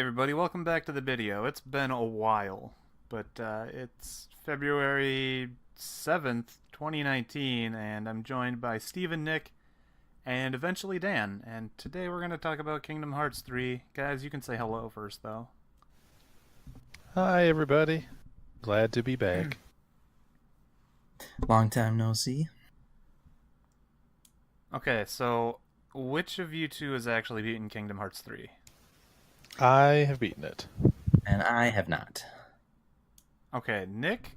Everybody, welcome back to the Bideo. It's been a while, but it's February 7th, 2019, and I'm joined by Steve and Nick, and eventually Dan. And today we're going to talk about Kingdom Hearts 3. Guys, you can say hello first, though. Hi, everybody. Glad to be back. Long time no see. Okay, so which of you two has actually beaten Kingdom Hearts 3? I have beaten it. And I have not. Okay, Nick,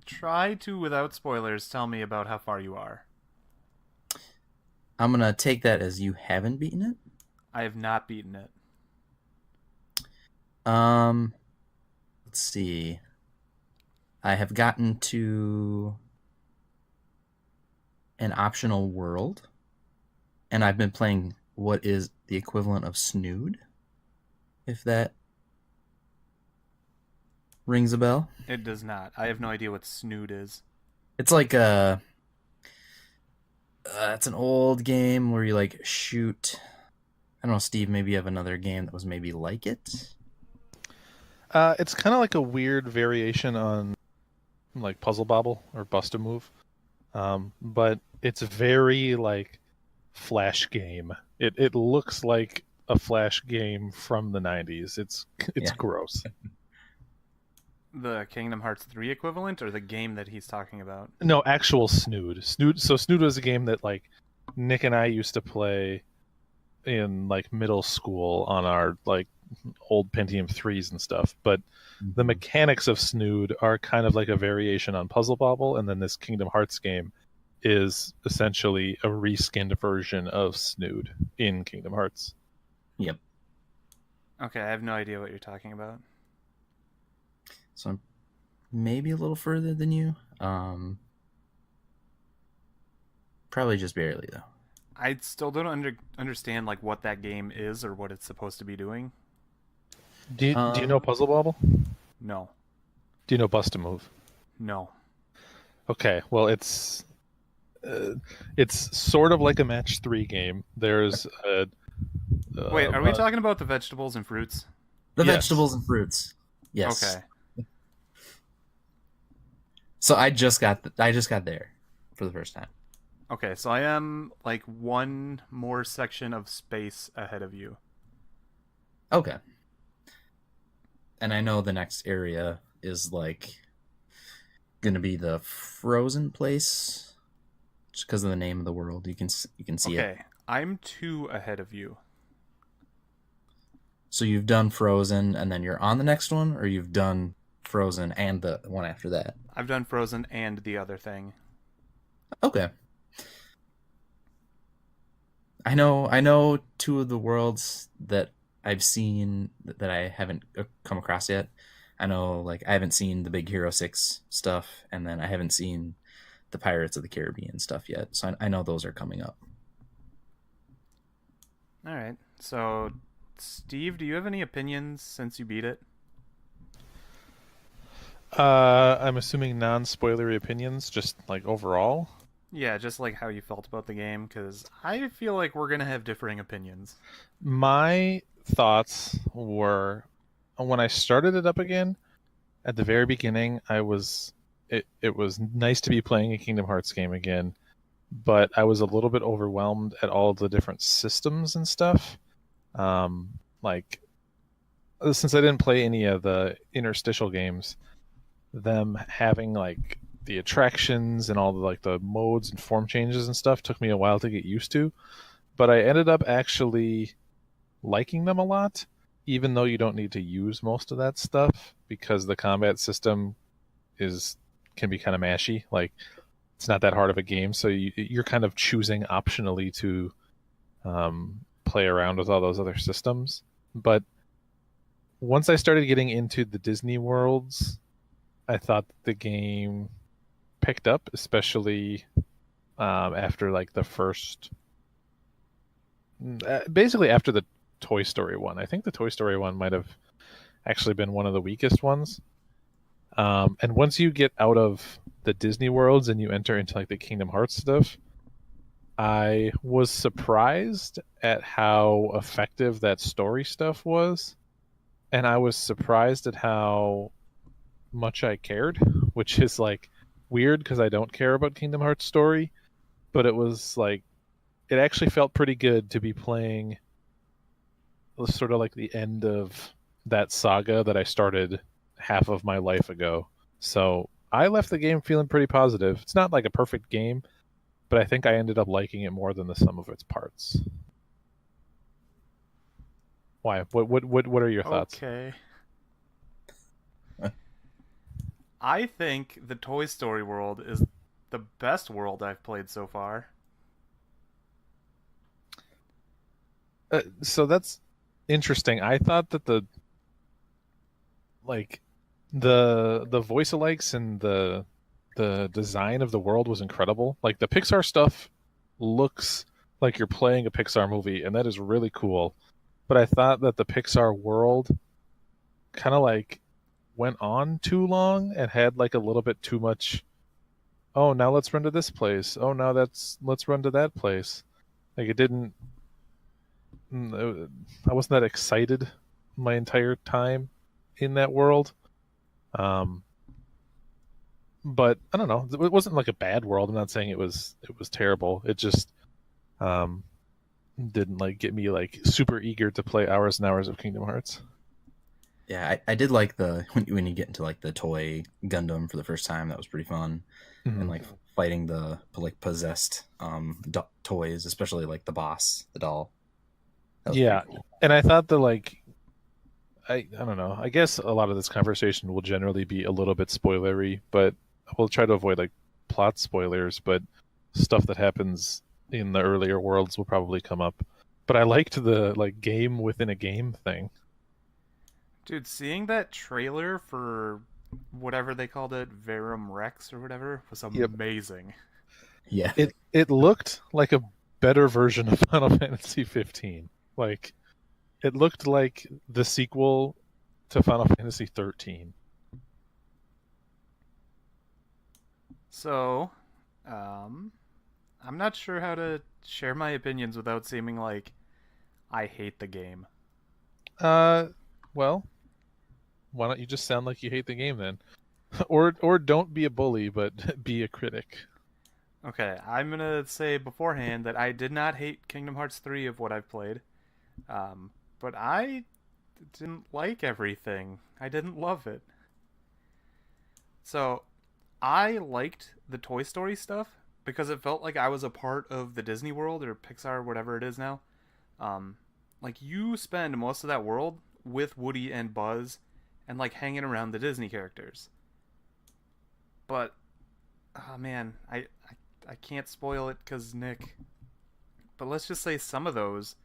try to, without spoilers, tell me about how far you are. I'm going to take that as you haven't beaten it. I have not beaten it. Let's see. I have gotten to an optional world, and I've been playing what is the equivalent of Snood, if that rings a bell. It does not. I have no idea what Snood is. It's like it's an old game where you like shoot. I don't know, Steve. Maybe you have another game that was maybe like it. It's kind of like a weird variation on like Puzzle Bobble or Bust a Move, but it's very like Flash game. It looks like a Flash game from the '90s. It's Yeah. gross. The Kingdom Hearts 3 equivalent, or the game that he's talking about? No, actual Snood. Snood was a game that like Nick and I used to play in like middle school on our like old Pentium 3s and stuff, but the mechanics of Snood are kind of like a variation on Puzzle Bobble, and then this Kingdom Hearts game is essentially a reskinned version of Snood in Kingdom Hearts. Yep. Okay, I have no idea what you're talking about. So I'm maybe a little further than you. Probably just barely though. I still don't understand like what that game is or what it's supposed to be doing. Do you know Puzzle Bobble? No. Do you know Bust a Move? No. Okay, well it's sort of like a match 3 game. There's a Wait, are we talking about the vegetables and fruits? The Yes. vegetables and fruits. Yes. Okay. So I just got there for the first time. Okay, so I am like one more section of space ahead of you. Okay. And I know the next area is like gonna be the frozen place, just because of the name of the world. You can see it. Okay, I'm 2 ahead of you. So you've done Frozen, and then you're on the next one, or you've done Frozen and the one after that. I've done Frozen and the other thing. Okay. I know 2 of the worlds that I've seen that I haven't come across yet. I know, like, I haven't seen the Big Hero 6 stuff, and then I haven't seen the Pirates of the Caribbean stuff yet. So I know those are coming up. All right. So, Steve, do you have any opinions since you beat it? I'm assuming non-spoilery opinions, just like overall. Yeah, just like how you felt about the game, because I feel like we're gonna have differing opinions. My thoughts were when I started it up again at the very beginning, it was nice to be playing a Kingdom Hearts game again, but I was a little bit overwhelmed at all the different systems and stuff. Like since I didn't play any of the interstitial games, them having like the attractions and all the like the modes and form changes and stuff took me a while to get used to, but I ended up actually liking them a lot, even though you don't need to use most of that stuff because the combat system can be kind of mashy. Like it's not that hard of a game, so you're kind of choosing optionally to play around with all those other systems. But once I started getting into the Disney worlds, I thought the game picked up, especially after like the first, basically after the Toy Story one. I think the Toy Story one might have actually been one of the weakest ones. And once you get out of the Disney worlds and you enter into like the Kingdom Hearts stuff, I was surprised at how effective that story stuff was. and I was surprised at how much I cared, which is like weird because I don't care about Kingdom Hearts story, but it was like it actually felt pretty good to be playing sort of like the end of that saga that I started half of my life ago. So I left the game feeling pretty positive. It's not like a perfect game, but I think I ended up liking it more than the sum of its parts. Why? What are your thoughts? Okay. I think the Toy Story world is the best world I've played so far. So that's interesting. I thought that like the voice alikes and the design of the world was incredible. Like the Pixar stuff looks like you're playing a Pixar movie, and that is really cool. But I thought that the Pixar world kind of like went on too long and had like a little bit too much. Oh, now let's run to this place. Oh, now let's run to that place. Like it didn't. I wasn't that excited my entire time in that world. Um, but I don't know. It wasn't like a bad world. I'm not saying it was terrible. It just um, didn't like get me like super eager to play hours and hours of Kingdom Hearts. Yeah, I did like the when you get into like the toy Gundam for the first time. That was pretty fun, and Mhm. like fighting the like possessed toys, especially like the boss, the doll. That was Yeah, pretty cool. and I thought that like I don't know. I guess a lot of this conversation will generally be a little bit spoilery, but we'll try to avoid like plot spoilers. But stuff that happens in the earlier worlds will probably come up. But I liked the like game within a game thing. Dude, seeing that trailer for whatever they called it, Verum Rex or whatever, was Yep. amazing. Yeah, It looked like a better version of Final Fantasy 15. Like it looked like the sequel to Final Fantasy 13. So, um, I'm not sure how to share my opinions without seeming like I hate the game. Uh, well, why don't you just sound like you hate the game then? Or don't be a bully, but be a critic. Okay, I'm gonna say beforehand that I did not hate Kingdom Hearts 3 of what I've played, but I didn't like everything. I didn't love it. So, I liked the Toy Story stuff because it felt like I was a part of the Disney World or Pixar, whatever it is now. Um, like you spend most of that world with Woody and Buzz, and like hanging around the Disney characters. But oh man, I can't spoil it because Nick. But let's just say some of those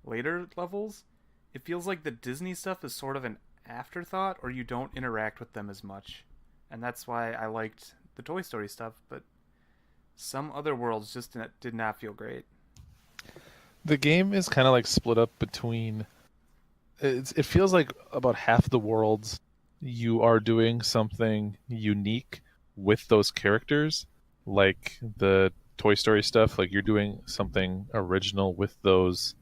later levels, it feels like the Disney stuff is sort of an afterthought, or you don't interact with them as much, and that's why I liked the Toy Story stuff. But some other worlds just did not feel great. The game is kind of like split up between. It feels like about half the worlds you are doing something unique with those characters, like the Toy Story stuff. Like you're doing something original with those,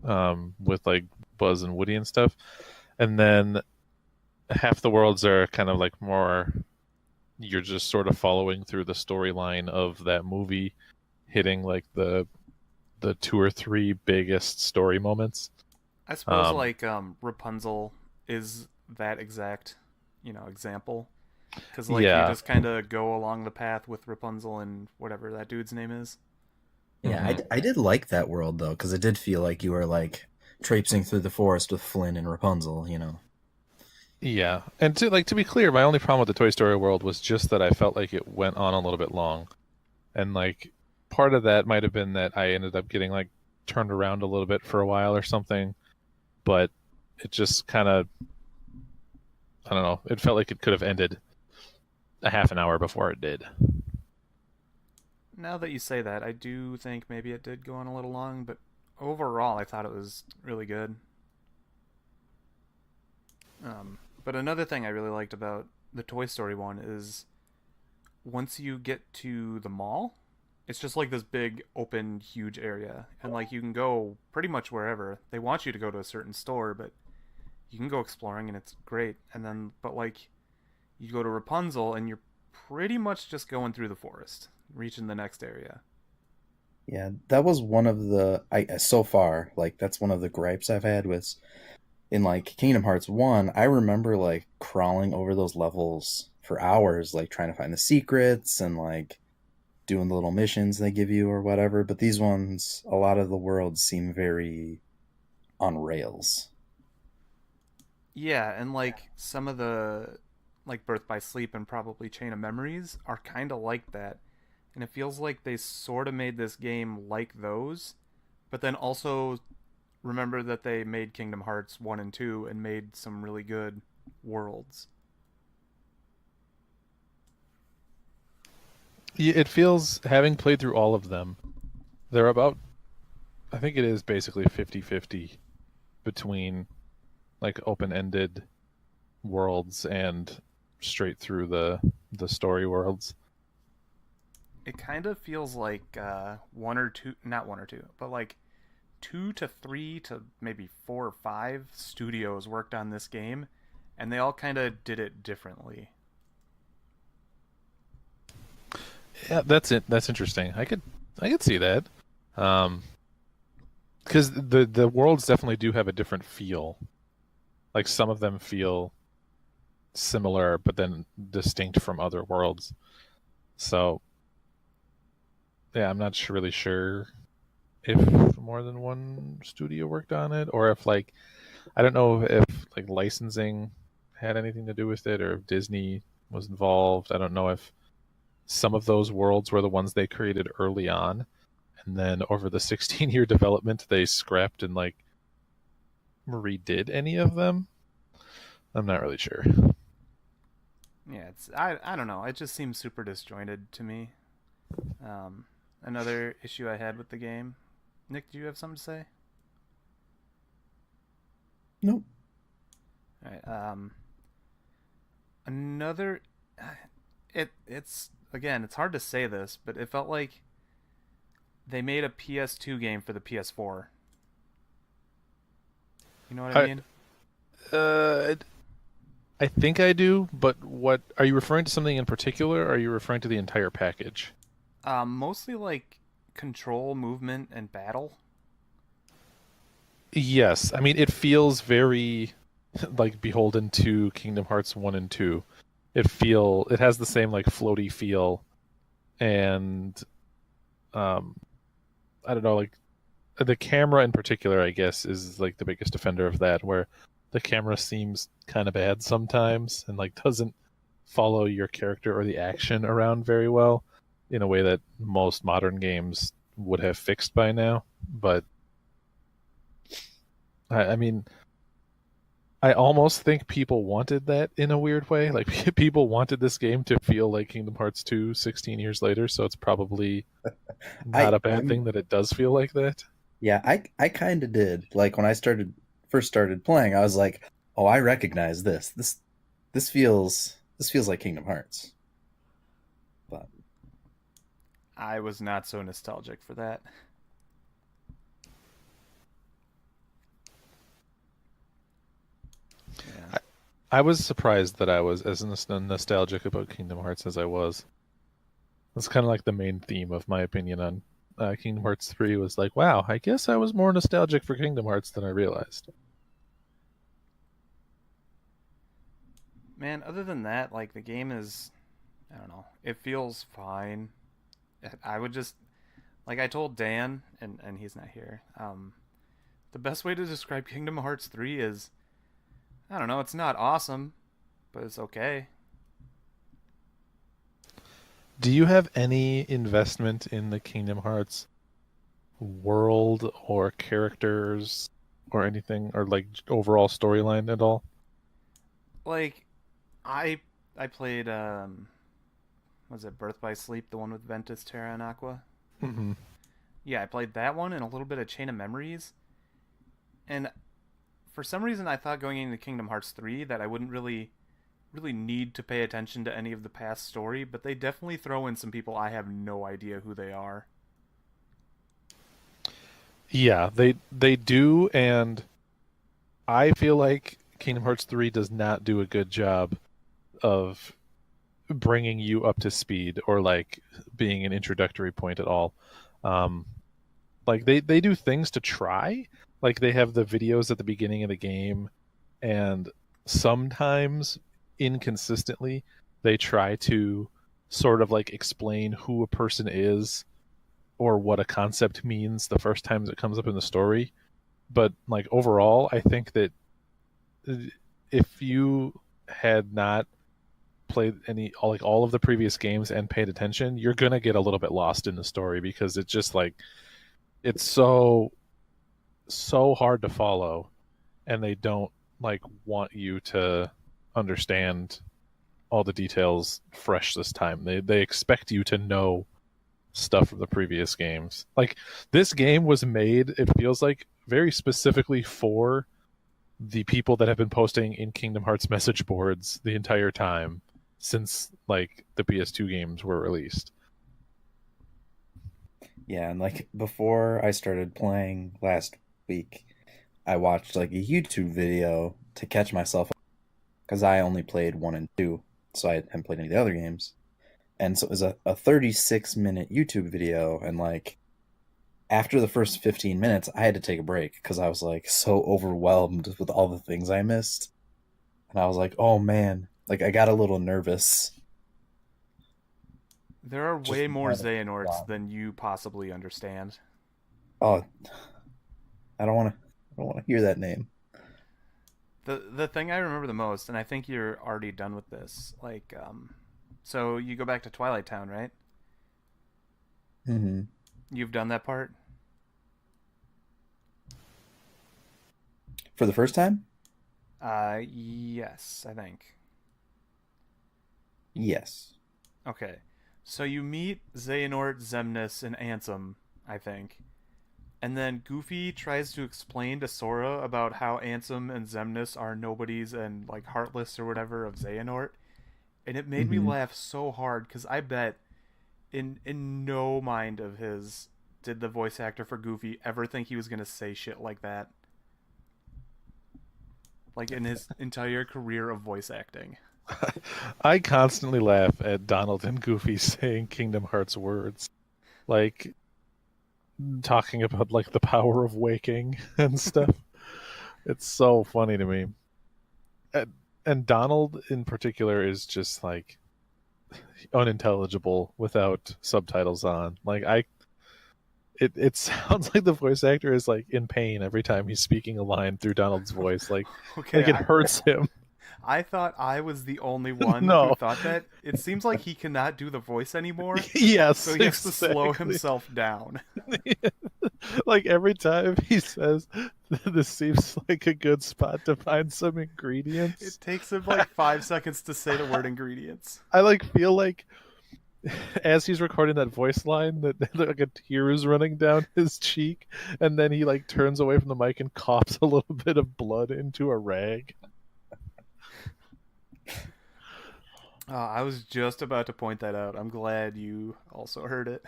with like Buzz and Woody and stuff, and then half the worlds are kind of like more. You're just sort of following through the storyline of that movie, hitting like the two or three biggest story moments. I suppose Um, like Rapunzel is that exact, example. Because like you yeah. just kind of go along the path with Rapunzel and whatever that dude's name is. yeah. Mhm. I did like that world though, because it did feel like you were like traipsing through the forest with Flynn and Rapunzel. You know. Yeah, and to be clear, my only problem with the Toy Story world was just that I felt like it went on a little bit long, and like part of that might have been that I ended up getting like turned around a little bit for a while or something, but it just kind of I don't know. It felt like it could have ended a half an hour before it did. Now that you say that, I do think maybe it did go on a little long, but overall, I thought it was really good. But another thing I really liked about the Toy Story one is once you get to the mall, it's just like this big, open, huge area. And like you can go pretty much wherever. They want you to go to a certain store, but you can go exploring and it's great. And then, but like, you go to Rapunzel and you're pretty much just going through the forest, reaching the next area. Yeah, that was one of the I so far, like that's one of the gripes I've had with in like Kingdom Hearts 1. I remember like crawling over those levels for hours, like trying to find the secrets and like doing the little missions they give you or whatever. But these ones, a lot of the worlds seem very on rails. Yeah, and like some of the like Birth by Sleep and probably Chain of Memories are kind of like that. And it feels like they sort of made this game like those, but then also remember that they made Kingdom Hearts 1 and 2 and made some really good worlds. Yeah, it feels, having played through all of them, they're about, I think it is basically 50-50 between like open-ended worlds and straight through the story worlds. It kind of feels like one or two, not one or two, but like two to three to maybe four or five studios worked on this game, and they all kind of did it differently. Yeah, that's it. That's interesting. I could see that. Um, because the worlds definitely do have a different feel. Like some of them feel similar, but then distinct from other worlds. So yeah, I'm not really sure if more than one studio worked on it, or if like I don't know if like licensing had anything to do with it, or if Disney was involved. I don't know if some of those worlds were the ones they created early on, and then over the 16-year development, they scrapped and like redid any of them. I'm not really sure. Yeah, it's I don't know. It just seems super disjointed to me. Um, Another issue I had with the game. Nick, do you have something to say? Nope. All right. Another. It's again. It's hard to say this, but it felt like they made a PS2 game for the PS4. You know what I I mean? uh, I think I do, but what are you referring to something in particular, or are you referring to the entire package? Mostly like control, movement, and battle. Yes, I mean it feels very like beholden to Kingdom Hearts 1 and 2. It has the same like floaty feel, and um I don't know, like the camera in particular I guess is like the biggest offender of that, where the camera seems kind of bad sometimes and like doesn't follow your character or the action around very well in a way that most modern games would have fixed by now. But I mean, I almost think people wanted that in a weird way. Like people wanted this game to feel like Kingdom Hearts 2 16 years later, so it's probably not I a bad I'm thing that it does feel like that. Yeah, I kind of did. Like when I first started playing, I was like, "Oh, I recognize this. This feels like Kingdom Hearts." But I was not so nostalgic for that. Yeah. I, I was surprised that I was as nostalgic about Kingdom Hearts as I was. That's kind of like the main theme of my opinion on Kingdom Hearts 3 was like, wow, I guess I was more nostalgic for Kingdom Hearts than I realized. Man, other than that, like the game is, I don't know. It feels fine. I would just like I told Dan, and he's not here. The best way to describe Kingdom Hearts 3 is I don't know. It's not awesome, but it's okay. Do you have any investment in the Kingdom Hearts world or characters or anything, or like overall storyline at all? Like I I played was it Birth by Sleep, the one with Ventus, Terra, and Aqua? Hmm. Yeah, I played that one and a little bit of Chain of Memories. And for some reason, I thought going into Kingdom Hearts 3 that I wouldn't really need to pay attention to any of the past story, but they definitely throw in some people I have no idea who they are. Yeah, they do, and I feel like Kingdom Hearts 3 does not do a good job of bringing you up to speed or like being an introductory point at all. Like they do things to try. Like they have the videos at the beginning of the game, and sometimes inconsistently they try to sort of like explain who a person is or what a concept means the first time it comes up in the story. But like overall, I think that if you had not played all of the previous games and paid attention, you're gonna get a little bit lost in the story because it's just like it's so hard to follow, and they don't like want you to understand all the details fresh this time. They expect you to know stuff from the previous games. Like this game was made, it feels like, very specifically for the people that have been posting in Kingdom Hearts message boards the entire time since like the PS2 games were released. Yeah, and like before I started playing last week, I watched like a YouTube video to catch myself because I only played 1 and 2, so I hadn't played any of the other games. And so it was a 36-minute YouTube video, and like after the first 15 minutes, I had to take a break because I was like so overwhelmed with all the things I missed. And I was like, oh man, like I got a little nervous. There are Just way more kind of- Xehanorts wow. than you possibly understand. Oh, I don't want to hear that name. The thing I remember the most, and I think you're already done with this, like, so you go back to Twilight Town, right? Mm-hmm. You've done that part? For the first time? Yes, I think. Yes. Okay. So you meet Xehanort, Xemnas, and Ansem, I think. And then Goofy tries to explain to Sora about how Ansem and Xemnas are nobodies and like heartless or whatever of Xehanort. And it made me Mm-hmm. laugh so hard because I bet in no mind of his did the voice actor for Goofy ever think he was gonna say shit like that. Like in his entire career of voice acting. I constantly laugh at Donald and Goofy saying Kingdom Hearts words, like talking about like the power of waking and stuff. It's so funny to me. And, and Donald in particular is just like unintelligible without subtitles on. Like it sounds like the voice actor is like in pain every time he's speaking a line through Donald's voice. Okay, It hurts him. I thought I was the only one who No. thought that. It seems like he cannot do the voice anymore, Yes, so he has to slow exactly. himself down. Like every time he says, "This seems like a good spot to find some ingredients." It takes him like 5 seconds to say the word ingredients. I like feel like as he's recording that voice line that like a tear is running down his cheek, and then he like turns away from the mic and coughs a little bit of blood into a rag. I was just about to point that out. I'm glad you also heard it.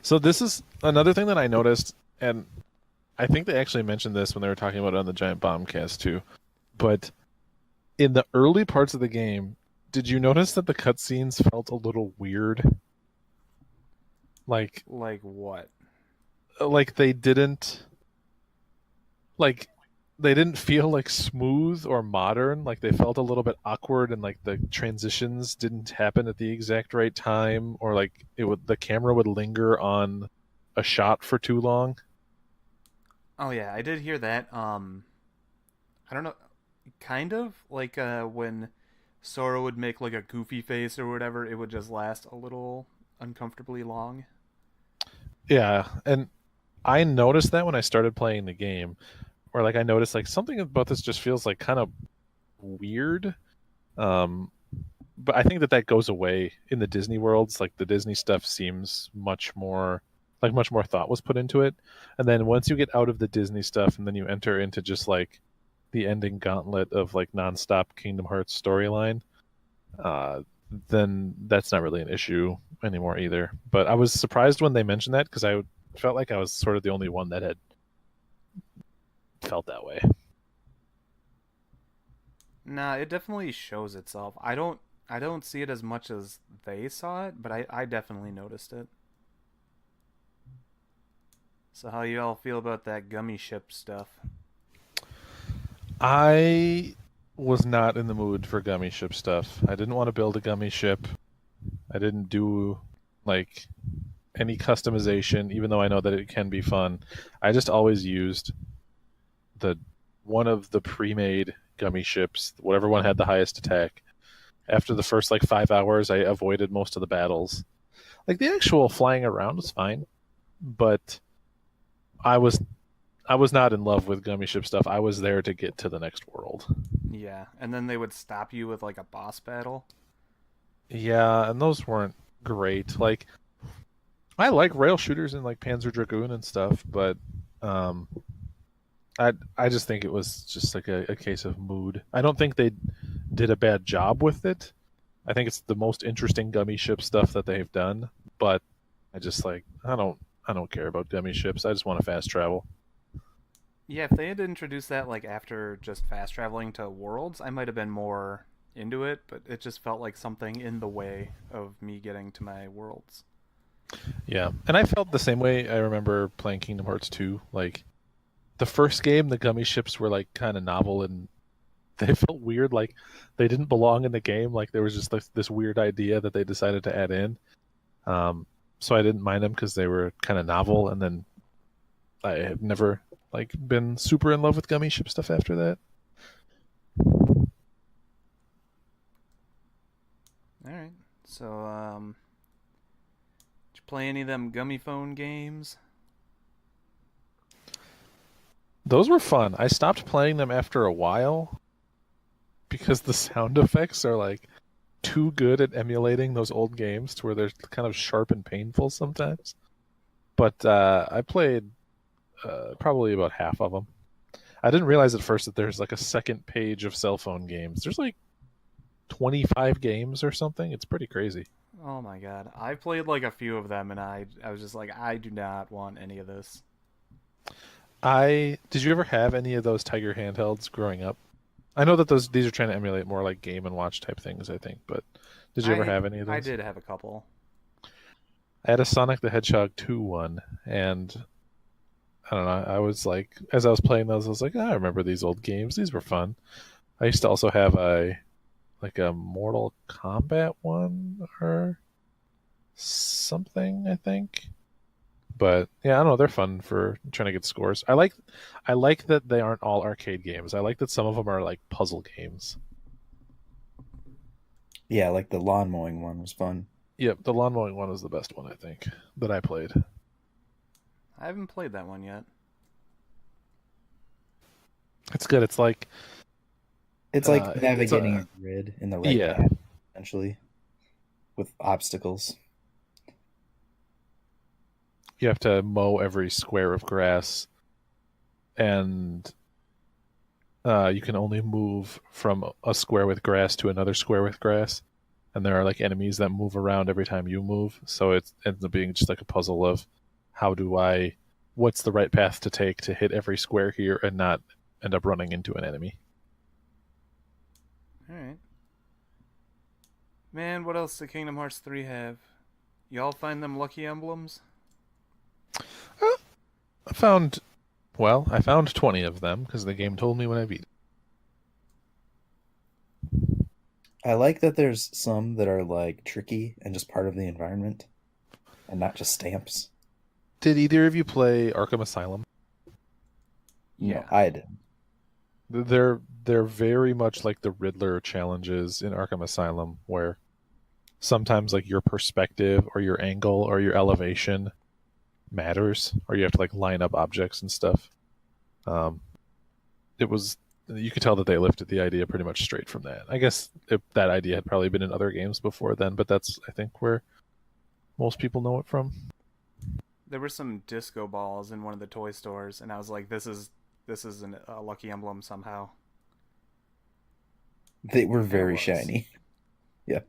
So this is another thing that I noticed, and I think they actually mentioned this when they were talking about it on the Giant Bombcast too. But in the early parts of the game, did you notice that the cutscenes felt a little weird? Like Like what? they didn't like they didn't feel like smooth or modern. Like they felt a little bit awkward, and like the transitions didn't happen at the exact right time, or like the camera would linger on a shot for too long. Oh yeah, I did hear that. I don't know, kind of like when Sora would make like a goofy face or whatever, it would just last a little uncomfortably long. Yeah, and I noticed that when I started playing the game, where like I noticed like something about this just feels like kind of weird. Um, but I think that goes away in the Disney worlds. Like the Disney stuff seems much more thought was put into it. And then once you get out of the Disney stuff and then you enter into just like the ending gauntlet of like nonstop Kingdom Hearts storyline, then that's not really an issue anymore either. But I was surprised when they mentioned that because I felt like I was sort of the only one that had felt that way. Nah, it definitely shows itself. I don't see it as much as they saw it, but I definitely noticed it. So how you all feel about that gummy ship stuff? I was not in the mood for gummy ship stuff. I didn't want to build a gummy ship. I didn't do like any customization, even though I know that it can be fun. I just always used the one of the pre-made gummy ships, whatever one had the highest attack. After the first like 5 hours, I avoided most of the battles. Like the actual flying around was fine, but I was I was not in love with gummy ship stuff. I was there to get to the next world. Yeah, and then they would stop you with like a boss battle. Yeah, and those weren't great. Like I like rail shooters and like Panzer Dragoon and stuff, but um, I just think it was just like a case of mood. I don't think they did a bad job with it. I think it's the most interesting gummy ship stuff that they've done, but I just like I don't care about gummy ships. I just want to fast travel. Yeah, if they had introduced that like after just fast traveling to worlds, I might have been more into it, but it just felt like something in the way of me getting to my worlds. Yeah, and I felt the same way. I remember playing Kingdom Hearts 2. Like the first game, the gummy ships were like kind of novel and they felt weird. Like they didn't belong in the game. Like there was just like this weird idea that they decided to add in. Um, so I didn't mind them because they were kind of novel. And then I have never like been super in love with gummy ship stuff after that. All right. So, did you play any of them gummy phone games? Those were fun. I stopped playing them after a while because the sound effects are like too good at emulating those old games to where they're kind of sharp and painful sometimes. But I played probably about half of them. I didn't realize at first that there's like a second page of cell phone games. There's like 25 games or something. It's pretty crazy. Oh my god, I played like a few of them, and I was just like, I do not want any of this. I did you ever have any of those Tiger handhelds growing up? I know that these are trying to emulate more like Game and Watch type things, I think, but did you ever I have any of I those? did have a couple. I had a Sonic the Hedgehog 2 one, and I don't know. I was like, as I was playing those, I was like, "Ah, I remember these old games. These were fun. I used to also have a Mortal Kombat one or something, I think. But yeah, I don't know. They're fun for trying to get scores. I like that they aren't all arcade games. I like that some of them are like puzzle games. Yeah, like the lawn mowing one was fun. Yep, the lawn mowing one was the best one I think that I played. I haven't played that one yet. It's good. It's like It's like it's navigating a a grid in the right yeah. path, essentially, with obstacles. You have to mow every square of grass, and you can only move from a square with grass to another square with grass. And there are like enemies that move around every time you move. So it ends up being just like a puzzle of how do I, what's the right path to take to hit every square here and not end up running into an enemy. All right, man. What else did Kingdom Hearts 3 have? Y'all find them lucky emblems? Uh, I found 20 of them because the game told me when I beat it. I like that there's some that are like tricky and just part of the environment and not just stamps. Did either of you play Arkham Asylum? No, Yeah. I didn't. They're very much like the Riddler challenges in Arkham Asylum, where sometimes like your perspective or your angle or your elevation matters, or you have to like line up objects and stuff. Um, it was you could tell that they lifted the idea pretty much straight from that. I guess that idea had probably been in other games before then, but that's I think where most people know it from. There were some disco balls in one of the toy stores, and I was like, this is a lucky emblem somehow. They were And it very was. shiny. Yeah.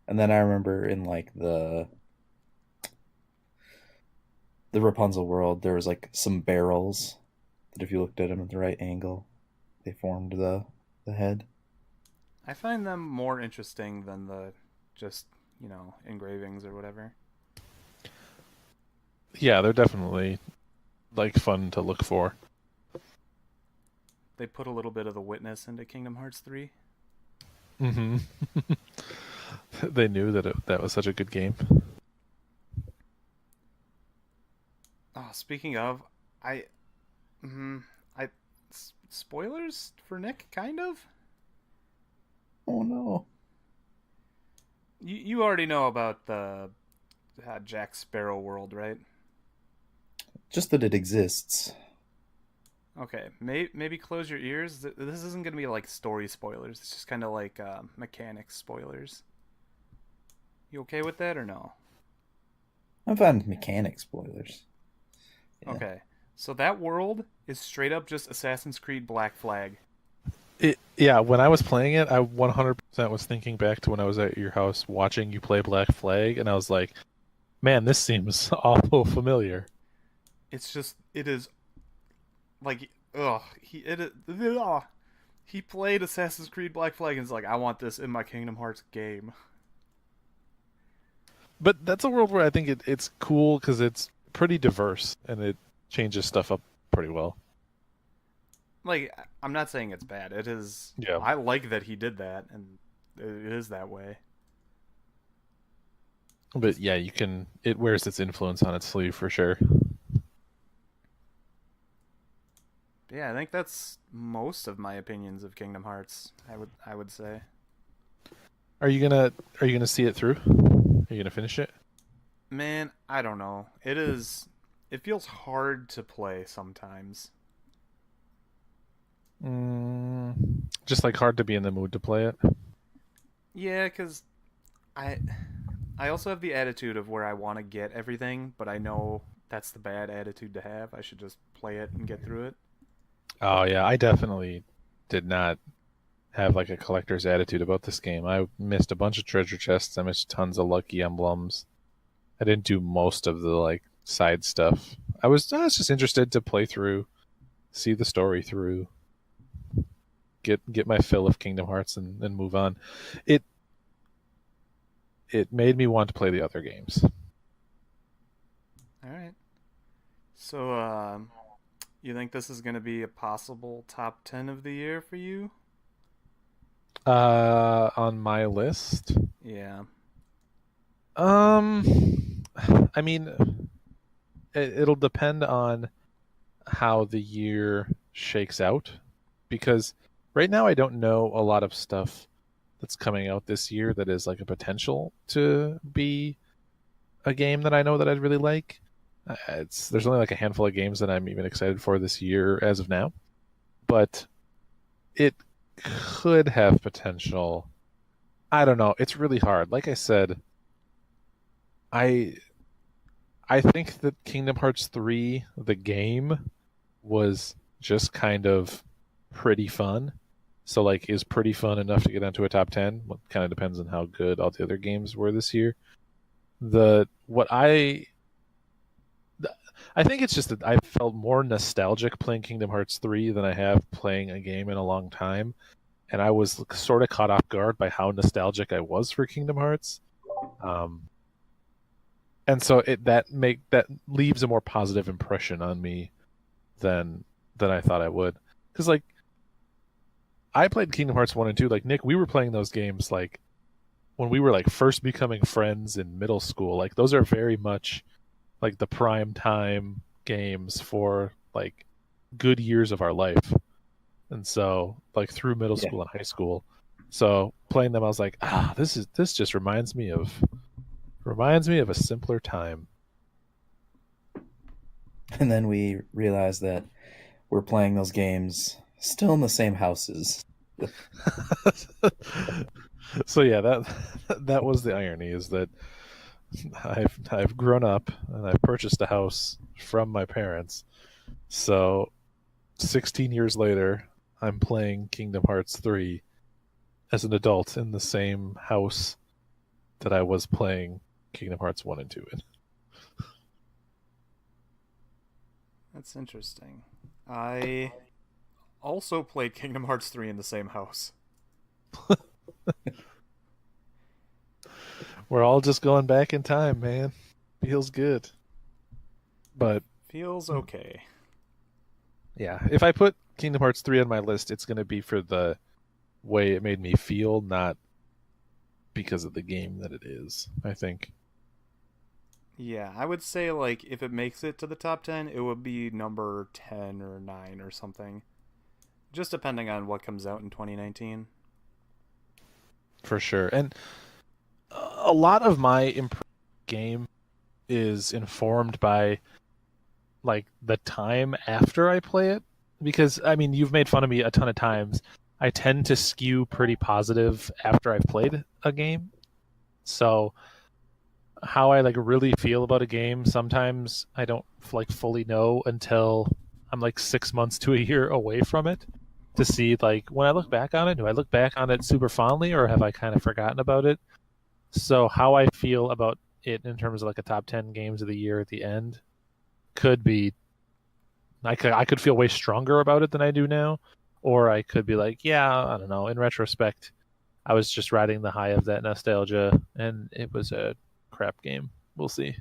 And then I remember in like the Rapunzel world, there was like some barrels that if you looked at them at the right angle, they formed the head. I find them more interesting than the just, engravings or whatever. Yeah, they're definitely like fun to look for. They put a little bit of the witness into Kingdom Hearts 3. Hmm. They knew that that was such a good game. Oh, speaking of, I, mm, I, spoilers for Nick, kind of. Oh no. You already know about the Jack Sparrow world, right? Just that it exists. Okay, maybe close your ears. This isn't gonna be like story spoilers. It's just kind of like mechanics spoilers. You okay with that or no? I'm fine with mechanic spoilers. Yeah. Okay, so that world is straight up just Assassin's Creed Black Flag. Yeah, when I was playing it, I 100% was thinking back to when I was at your house watching you play Black Flag, and I was like, man, this seems awful familiar. It is like, ugh, he played Assassin's Creed Black Flag and is like, I want this in my Kingdom Hearts game. But that's a world where I think it's cool because it's pretty diverse and it changes stuff up pretty well. Like, I'm not saying it's bad. It is. Yeah. I like that he did that, and it is that way. But yeah, it wears its influence on its sleeve for sure. But yeah, I think that's most of my opinions of Kingdom Hearts. I would say. Are you gonna see it through? Are you gonna finish it? Man, I don't know. It is. It feels hard to play sometimes. Just like hard to be in the mood to play it. Yeah, because I I also have the attitude of where I want to get everything, but I know that's the bad attitude to have. I should just play it and get through it. Oh yeah, I definitely did not have like a collector's attitude about this game. I missed a bunch of treasure chests. I missed tons of lucky emblems. I didn't do most of the like side stuff. I was just interested to play through, see the story through, get my fill of Kingdom Hearts and move on. It it made me want to play the other games. All right. So, you think this is going to be a possible top 10 of the year for you? On my list, Yeah. um, I mean, it'll depend on how the year shakes out, because right now I don't know a lot of stuff that's coming out this year that is like a potential to be a game that I know that I'd really like. There's only like a handful of games that I'm even excited for this year as of now, but it could have potential. I don't know. It's really hard. Like I said, I I think that Kingdom Hearts 3, the game, was just kind of pretty fun. So like is pretty fun enough to get onto a top 10? Well, kind of depends on how good all the other games were this year. The what I think it's just that I felt more nostalgic playing Kingdom Hearts 3 than I have playing a game in a long time, and I was sort of caught off guard by how nostalgic I was for Kingdom Hearts. Um, and so that leaves a more positive impression on me than I thought I would. Because like I played Kingdom Hearts 1 and 2, like Nick, we were playing those games like when we were like first becoming friends in middle school. Like those are very much like the prime time games for like good years of our life. And so like through middle Yeah. school and high school. So playing them I was like, this just reminds me of a simpler time. And then we realized that we're playing those games still in the same houses. So yeah, that was the irony, is that I've grown up and I've purchased a house from my parents. So 16 years later, I'm playing Kingdom Hearts 3 as an adult in the same house that I was playing Kingdom Hearts 1 and 2 in. That's interesting. I also played Kingdom Hearts 3 in the same house. We're all just going back in time, man. Feels good. But Feels okay. yeah, if I put Kingdom Hearts 3 on my list, it's going to be for the way it made me feel, not because of the game that it is, I think. Yeah, I would say like if it makes it to the top 10, it would be number 10 or 9 or something. Just depending on what comes out in 2019. For sure. And a lot of my game is informed by like the time after I play it, because I mean you've made fun of me a ton of times. I tend to skew pretty positive after I've played a game. So how I like really feel about a game, sometimes I don't like fully know until I'm like 6 months to a year away from it, to see like when I look back on it, do I look back on it super fondly or have I kind of forgotten about it? So how I feel about it in terms of like a top 10 games of the year at the end could be, I could feel way stronger about it than I do now, or I could be like, yeah, I don't know. In retrospect, I was just riding the high of that nostalgia, and it was a crap game. We'll see.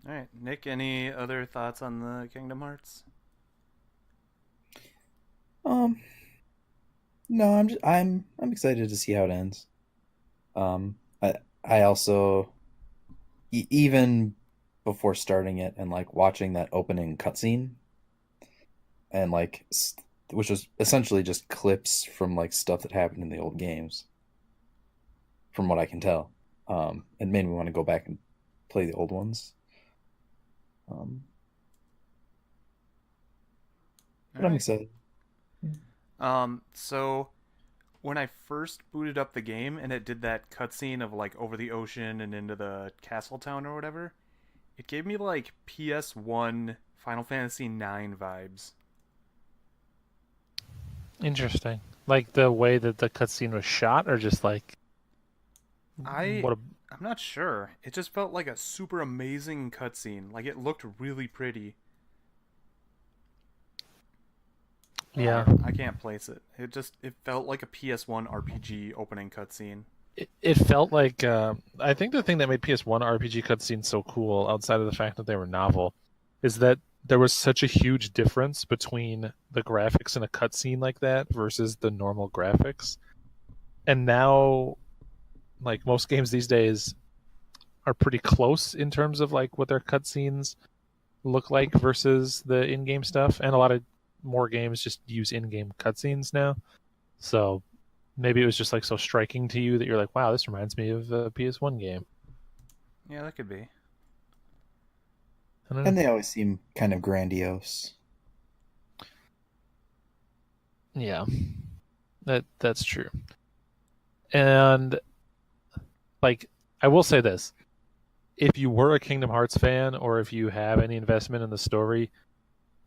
All right, Nick, any other thoughts on the Kingdom Hearts? Um, no, I'm excited to see how it ends. I also even before starting it and like watching that opening cutscene and like which was essentially just clips from like stuff that happened in the old games, from what I can tell. It made me want to go back and play the old ones. Um, All but I'm right. excited. So when I first booted up the game and it did that cutscene of like over the ocean and into the castle town or whatever, it gave me like PS1 Final Fantasy 9 vibes. Interesting. Like the way that the cutscene was shot, or just like I what a I'm not sure. It just felt like a super amazing cutscene. Like it looked really pretty. yeah. I can't place it. It felt like a PS1 RPG opening cutscene. It felt like I think the thing that made PS1 RPG cutscenes so cool, outside of the fact that they were novel, is that there was such a huge difference between the graphics in a cutscene like that versus the normal graphics. And now, like most games these days, are pretty close in terms of like what their cutscenes look like versus the in-game stuff. And a lot of more games just use in-game cutscenes now. So maybe it was just like so striking to you that you're like, wow, this reminds me of a PS1 game. Yeah, that could be. I don't know. And they always seem kind of grandiose. Yeah, that's true. And like, I will say this: if you were a Kingdom Hearts fan, or if you have any investment in the story,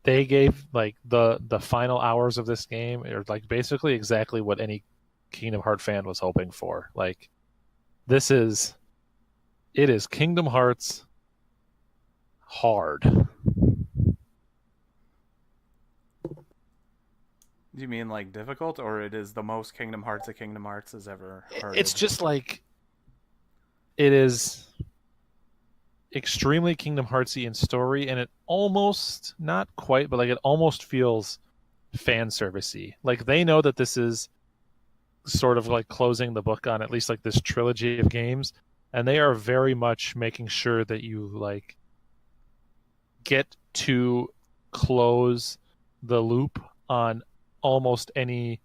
they gave like the final hours of this game are like basically exactly what any Kingdom Hearts fan was hoping for. Like, this is it is Kingdom Hearts hard. Do you mean like difficult, or it is the most Kingdom Hearts a Kingdom Hearts has ever It's hearded? just like it is extremely Kingdom Heartsy in story, and it almost, not quite, but like it almost feels fan servicey. Like they know that this is sort of like closing the book on at least like this trilogy of games, and they are very much making sure that you like get to close the loop on almost any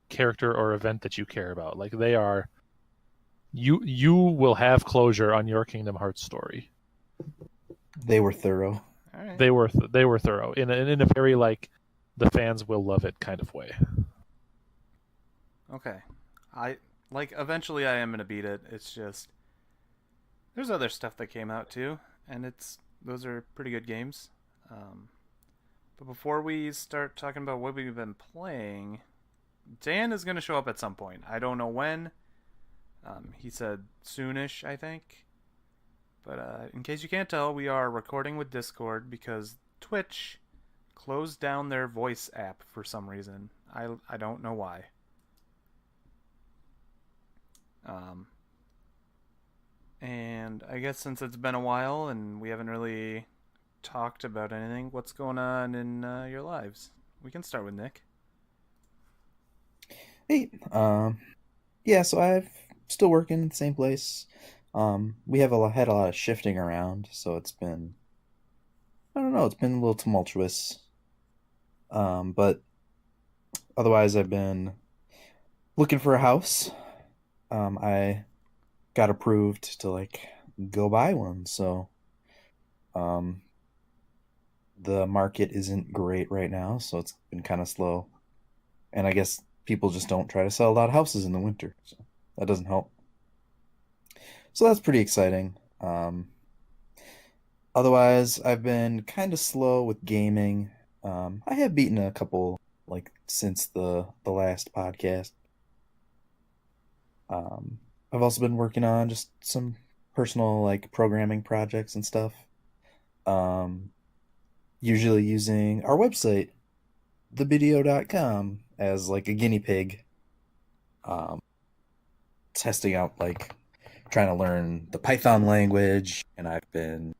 character or event that you care about. Like they are, you will have closure on your Kingdom Hearts story. They were thorough. All right. They were thorough in a very like the fans will love it kind of way. Okay. I like eventually I am gonna beat it. It's just there's other stuff that came out too, and it's those are pretty good games. But before we start talking about what we've been playing, Dan is gonna show up at some point. I don't know when. He said soonish, I think. But in case you can't tell, we are recording with Discord because Twitch closed down their voice app for some reason. I don't know why. And I guess since it's been a while and we haven't really talked about anything, what's going on in your lives? We can start with Nick. Hey, yeah, so I've still working in the same place. We have had a lot of shifting around, so it's been, I don't know, it's been a little tumultuous. But otherwise, I've been looking for a house. I got approved to like go buy one, so the market isn't great right now, so it's been kind of slow. And I guess people just don't try to sell a lot of houses in the winter, so that doesn't help. So that's pretty exciting. Otherwise, I've been kind of slow with gaming. I have beaten a couple like since the last podcast. I've also been working on just some personal like programming projects and stuff. Usually using our website, thebideo.com, as like a guinea pig. Testing out like trying to learn the Python language, and I've been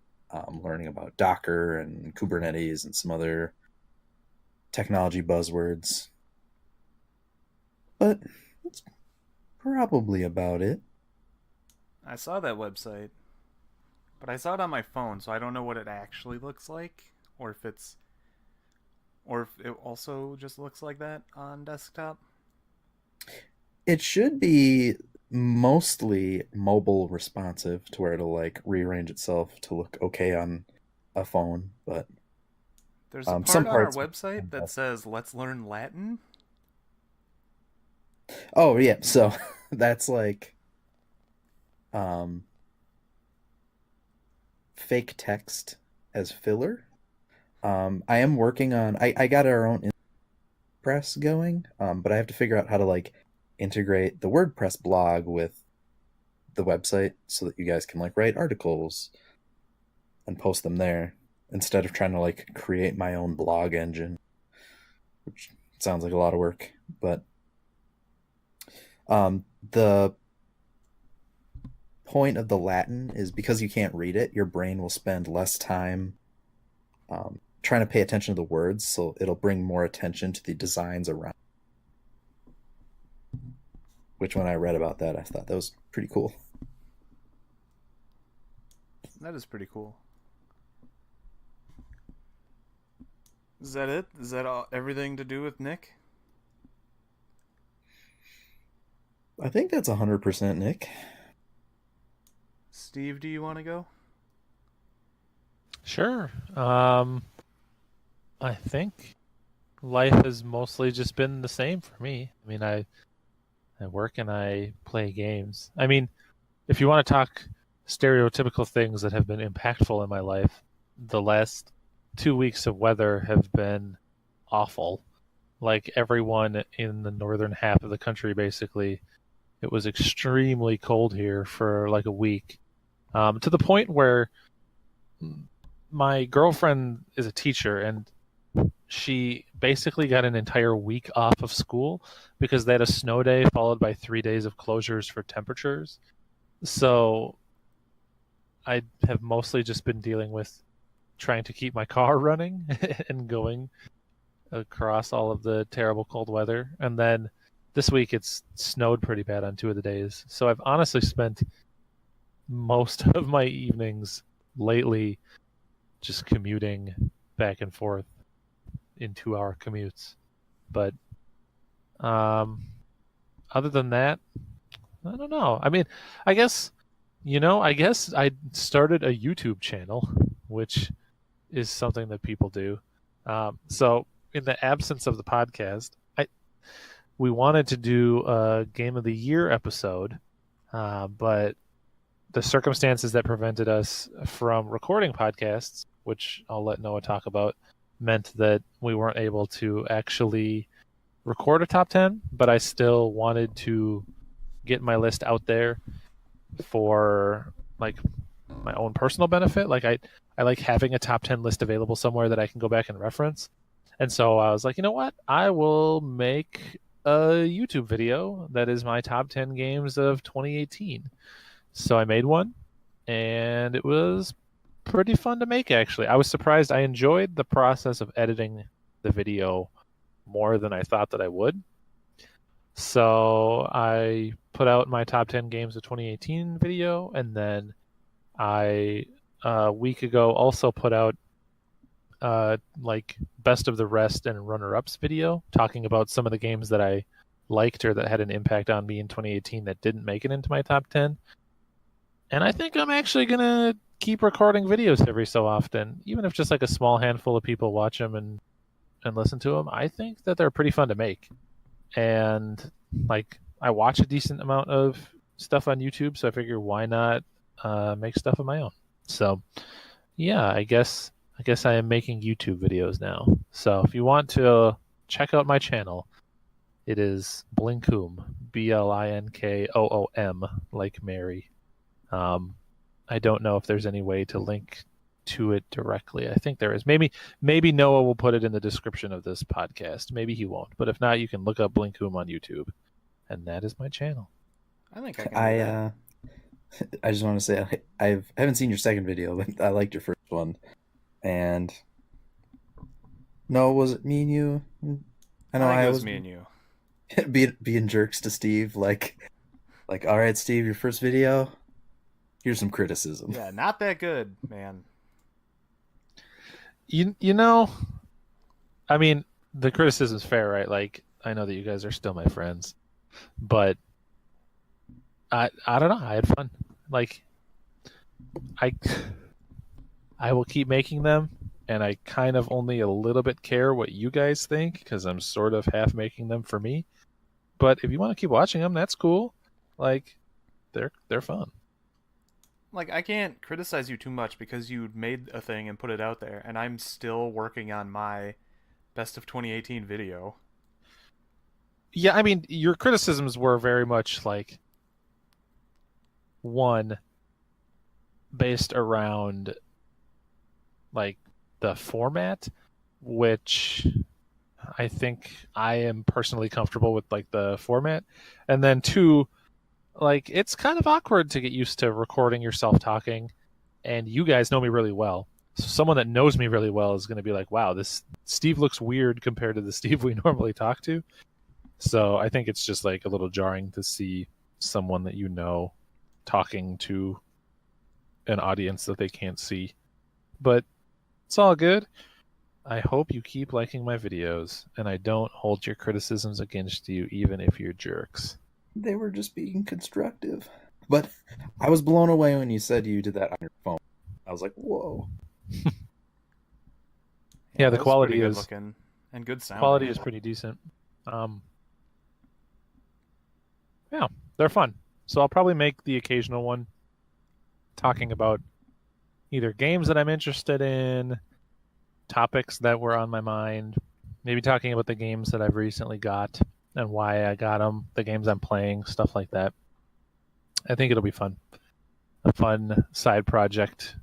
learning about Docker and Kubernetes and some other technology buzzwords. But that's probably about it. I saw that website, but I saw it on my phone, so I don't know what it actually looks like, or if it also just looks like that on desktop. It should be mostly mobile responsive to where it'll like rearrange itself to look okay on a phone, but There's a part some on our parts. website that says "Let's learn Latin." Oh yeah, so that's like um fake text as filler. I am working on I got our own WordPress going, but I have to figure out how to like integrate the WordPress blog with the website so that you guys can like write articles and post them there instead of trying to like create my own blog engine, which sounds like a lot of work. But the point of the Latin is because you can't read it, your brain will spend less time trying to pay attention to the words, so it'll bring more attention to the designs around. Which, when I read about that, I thought that was pretty cool. That is pretty cool. Is that it? Is that everything to do with Nick? I think that's 100% Nick. Steve, do you want to go? Sure. I think life has mostly just been the same for me. I mean, I work and I play games. I mean, if you want to talk stereotypical things that have been impactful in my life, the last 2 weeks of weather have been awful. Like everyone in the northern half of the country, basically, it was extremely cold here for like a week, to the point where my girlfriend is a teacher and she basically got an entire week off of school because they had a snow day followed by 3 days of closures for temperatures. So I have mostly just been dealing with trying to keep my car running and going across all of the terrible cold weather. And then this week it's snowed pretty bad on 2 of the days. So I've honestly spent most of my evenings lately just commuting back and forth in 2-hour commutes. But other than that, I don't know. I mean, I guess I started a YouTube channel, which is something that people do. So in the absence of the podcast, we wanted to do a Game of the Year episode, but the circumstances that prevented us from recording podcasts, which I'll let Noah talk about, meant that we weren't able to actually record a top 10, but I still wanted to get my list out there for like my own personal benefit. Like I like having a top 10 list available somewhere that I can go back and reference. And so I was like, you know what? I will make a YouTube video that is my top 10 games of 2018. So I made one, and it was pretty fun to make, actually. I was surprised. I enjoyed the process of editing the video more than I thought that I would. So I put out my top 10 games of 2018 video, and then I a week ago also put out like best of the rest and runner-ups video talking about some of the games that I liked or that had an impact on me in 2018 that didn't make it into my top 10. And I think I'm actually gonna keep recording videos every so often, even if just like a small handful of people watch them and listen to them. I think that they're pretty fun to make. And like I watch a decent amount of stuff on YouTube, so I figure why not make stuff of my own. So yeah, I guess I am making YouTube videos now. So if you want to check out my channel, it is Blinkoom, Blinkoom, like Mary. I don't know if there's any way to link to it directly. I think there is. Maybe Noah will put it in the description of this podcast. Maybe he won't. But if not, you can look up Blinkoom on YouTube, and that is my channel. I think I can do that. I just want to say I haven't seen your second video, but I liked your first one. And no, was it me and you? I know I think I it was was me and you. being jerks to Steve, like all right, Steve, your first video. Here's some criticism. Yeah, not that good, man. You know, I mean, the criticism's fair, right? Like, I know that you guys are still my friends, but I don't know. I had fun. Like, I will keep making them, and I kind of only a little bit care what you guys think because I'm sort of half making them for me. But if you want to keep watching them, that's cool. Like, they're fun. Like, I can't criticize you too much because you made a thing and put it out there, and I'm still working on my best of 2018 video. Yeah, I mean, your criticisms were very much like one based around like the format, which I think I am personally comfortable with, like the format, and then two, like it's kind of awkward to get used to recording yourself talking, and you guys know me really well. So someone that knows me really well is going to be like, wow, this Steve looks weird compared to the Steve we normally talk to. So I think it's just like a little jarring to see someone that you know talking to an audience that they can't see. But it's all good. I hope you keep liking my videos, and I don't hold your criticisms against you, even if you're jerks. They were just being constructive. But I was blown away when you said you did that on your phone. I was like, whoa. Yeah, the that was quality pretty good is looking and good sound. quality is pretty decent. Yeah, they're fun. So I'll probably make the occasional one talking about either games that I'm interested in, topics that were on my mind, maybe talking about the games that I've recently got and why I got them, the games I'm playing, stuff like that. I think it'll be fun. A fun side project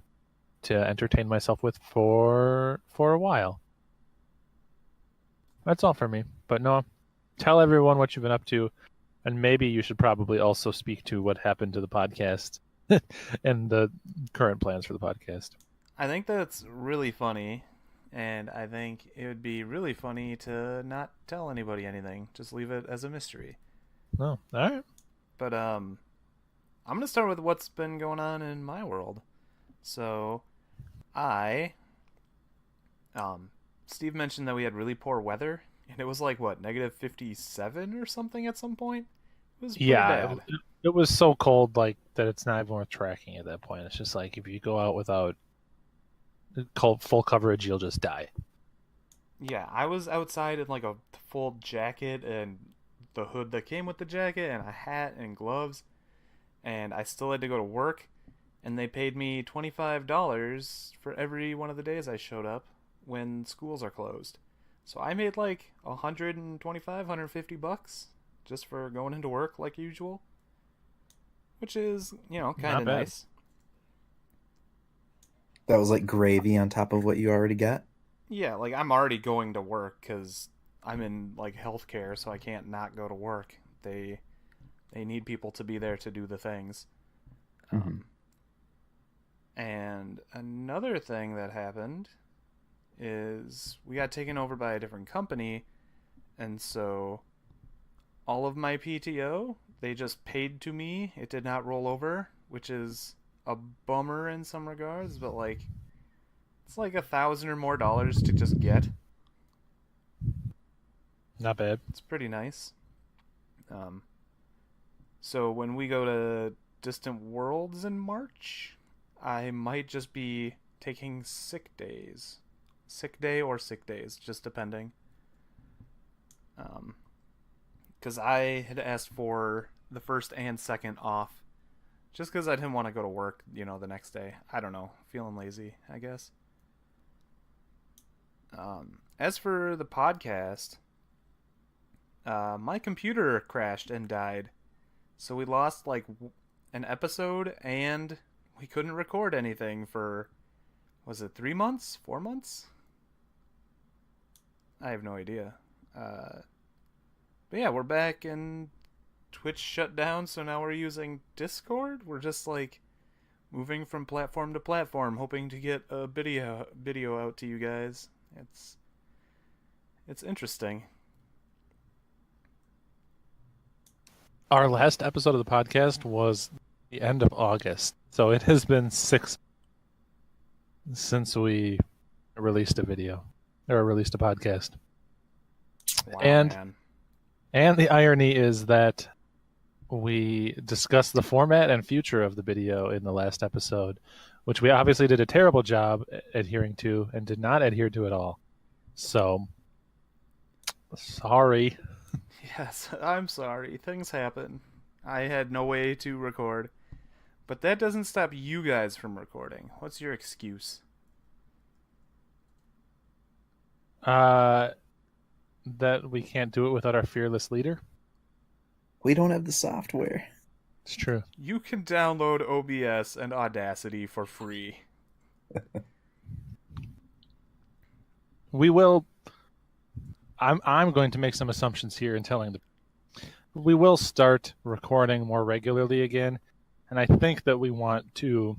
to entertain myself with for a while. That's all for me. But no, tell everyone what you've been up to, and maybe you should probably also speak to what happened to the podcast and the current plans for the podcast. I think that's really funny, and I think it would be really funny to not tell anybody anything. Just leave it as a mystery. No, all right. But I'm gonna start with what's been going on in my world. So, Steve mentioned that we had really poor weather, and it was like what, -57 or something at some point. It was pretty bad. It was so cold, like that it's not even worth tracking at that point. It's just like if you go out without full coverage, you'll just die. Yeah, I was outside in like a full jacket and the hood that came with the jacket and a hat and gloves, and I still had to go to work, and they paid me $25 for every one of the days I showed up when schools are closed. So I made like 125, $150 just for going into work like usual, which is, kind of nice. That was like gravy on top of what you already got. Yeah, like I'm already going to work because I'm in like healthcare, so I can't not go to work. They need people to be there to do the things. Hmm. Um, and another thing that happened is we got taken over by a different company, and so all of my PTO they just paid to me. It did not roll over, which is a bummer in some regards, but like it's like $1,000 or more to just get. Not bad. It's pretty nice. Um, so when we go to Distant Worlds in March, I might just be taking sick days, sick day or sick days, just depending. Um, because I had asked for the first and second off, just because I didn't want to go to work, the next day. I don't know, feeling lazy, I guess. As for the podcast, my computer crashed and died. So we lost like an episode and we couldn't record anything for, was it 3 months? 4 months? I have no idea. But yeah, we're back and Twitch shut down, so now we're using Discord. We're just like moving from platform to platform, hoping to get a video out to you guys. It's interesting. Our last episode of the podcast was the end of August, so it has been 6 since we released a video or released a podcast. Wow, and man. and the irony is that we discussed the format and future of the video in the last episode, which we obviously did a terrible job adhering to and did not adhere to at all. So, sorry. Yes, I'm sorry. Things happen. I had no way to record. But that doesn't stop you guys from recording. What's your excuse? That we can't do it without our fearless leader. We don't have the software. It's true. You can download OBS and Audacity for free. We will. I'm going to make some assumptions here and we will start recording more regularly again, and I think that we want to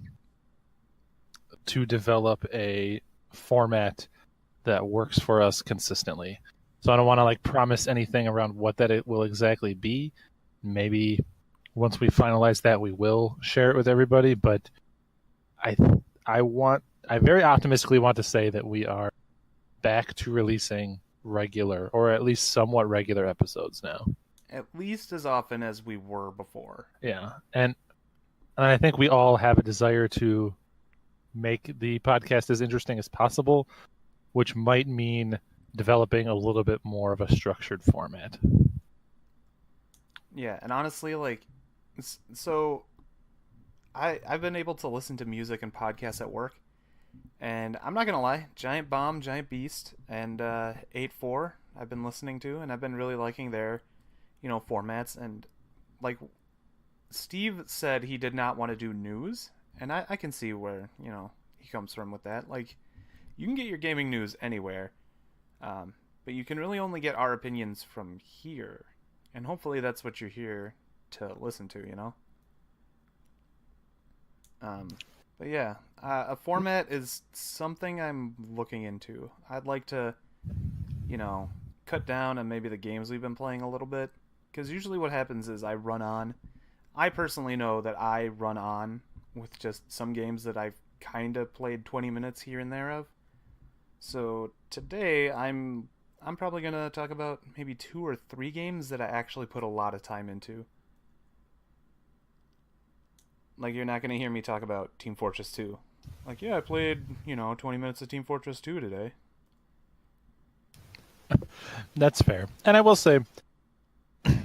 develop a format that works for us consistently. So I don't want to like promise anything around what that it will exactly be. Maybe once we finalize that, we will share it with everybody. But I very optimistically want to say that we are back to releasing regular or at least somewhat regular episodes now. At least as often as we were before. Yeah, and I think we all have a desire to make the podcast as interesting as possible, which might mean developing a little bit more of a structured format. Yeah, and honestly, like, so I've been able to listen to music and podcasts at work, and I'm not gonna lie, Giant Bomb, Giant Beast, and 8-4 I've been listening to, and I've been really liking their, formats. And like Steve said, he did not want to do news, and I can see where he comes from with that. Like, you can get your gaming news anywhere, but you can really only get our opinions from here, and hopefully that's what you're here to listen to. But yeah, a format is something I'm looking into. I'd like to, cut down on maybe the games we've been playing a little bit, because usually what happens is I run on. I personally know that I run on with just some games that I've kind of played 20 minutes here and there of. So today I'm probably going to talk about maybe 2 or 3 games that I actually put a lot of time into. Like, you're not going to hear me talk about Team Fortress 2. Like, yeah, I played, 20 minutes of Team Fortress 2 today. That's fair. And I will say,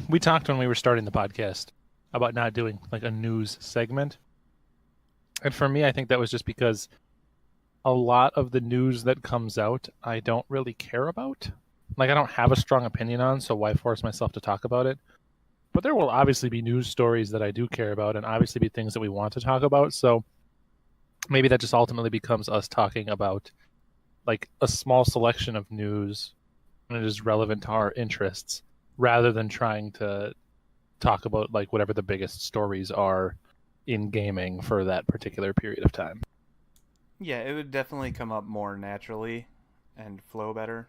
we talked when we were starting the podcast about not doing like a news segment. And for me, I think that was just because a lot of the news that comes out, I don't really care about. Like, I don't have a strong opinion on, so why force myself to talk about it? But there will obviously be news stories that I do care about, and obviously be things that we want to talk about. So maybe that just ultimately becomes us talking about like a small selection of news when it is relevant to our interests, rather than trying to talk about like whatever the biggest stories are in gaming for that particular period of time. Yeah, it would definitely come up more naturally and flow better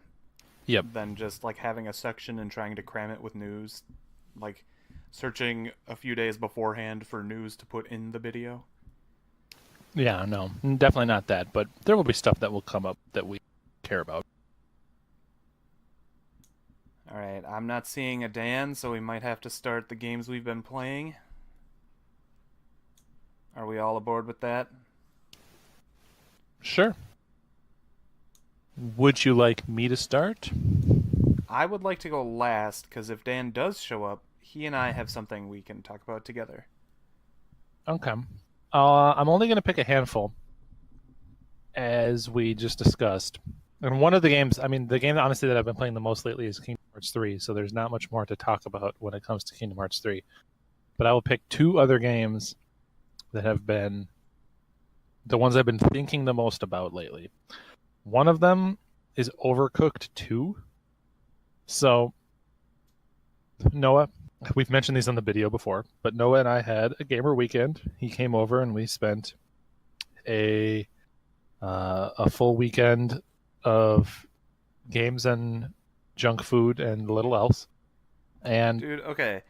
Yep. than just like having a section and trying to cram it with news, like searching a few days beforehand for news to put in the video. Yeah, no, definitely not that, but there will be stuff that will come up that we care about. All right, I'm not seeing a Dan, so we might have to start the games we've been playing. Are we all aboard with that? Sure. Would you like me to start? I would like to go last, because if Dan does show up, he and I have something we can talk about together. Okay. I'm only going to pick a handful, as we just discussed. And one of the games, I mean, the game honestly that I've been playing the most lately is Kingdom Hearts 3, so there's not much more to talk about when it comes to Kingdom Hearts 3. But I will pick two other games that have been the ones I've been thinking the most about lately. One of them is Overcooked 2. So, Noah, we've mentioned these on the video before, but Noah and I had a gamer weekend. He came over and we spent a full weekend of games and junk food and little else. And Dude, okay.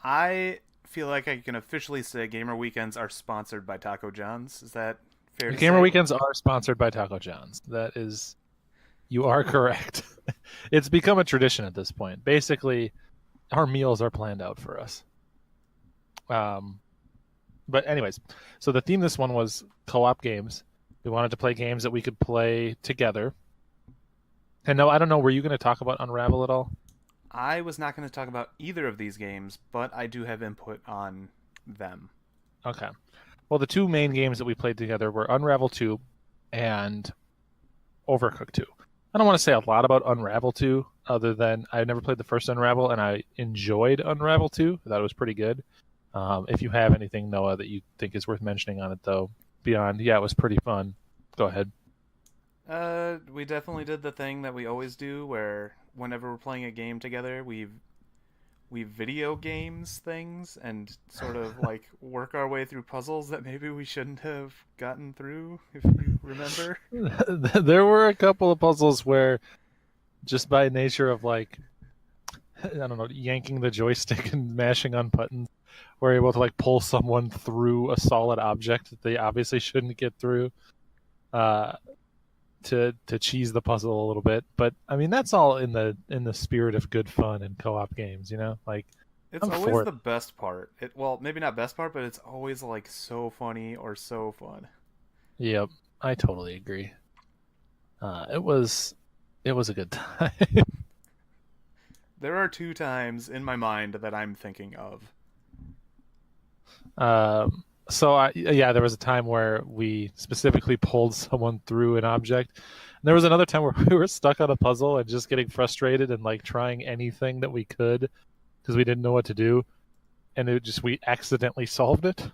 I feel like I can officially say Gamer Weekends are sponsored by Taco John's. Is that fair to gamer say? weekends are sponsored by Taco John's. That is, you are correct. It's become a tradition at this point. Basically, our meals are planned out for us. But anyways, so the theme this one was co-op games. We wanted to play games that we could play together. And no, I don't know, were you going to talk about Unravel at all? I was not going to talk about either of these games, but I do have input on them. Okay. Well, the two main games that we played together were Unravel 2 and Overcooked 2. I don't want to say a lot about Unravel 2, other than I never played the first Unravel, and I enjoyed Unravel 2. I thought it was pretty good. If you have anything, Noah, that you think is worth mentioning on it, though, beyond, yeah, it was pretty fun. Go ahead. We definitely did the thing that we always do, where whenever we're playing a game together, we video games things and sort of like work our way through puzzles that maybe we shouldn't have gotten through, if you remember. There were a couple of puzzles where, just by nature of like, I don't know, yanking the joystick and mashing on buttons, we're able to like pull someone through a solid object that they obviously shouldn't get through, to cheese the puzzle a little bit. But I mean, that's all in the spirit of good fun and co-op games, you know. Like, It's I'm always for it. the best part. Well, maybe not best part, but it's always like so funny or so fun. Yep, I totally agree. It was a good time. There are two times in my mind that I'm thinking of. Yeah, there was a time where we specifically pulled someone through an object. And there was another time where we were stuck on a puzzle and just getting frustrated and like trying anything that we could because we didn't know what to do, and we accidentally solved it.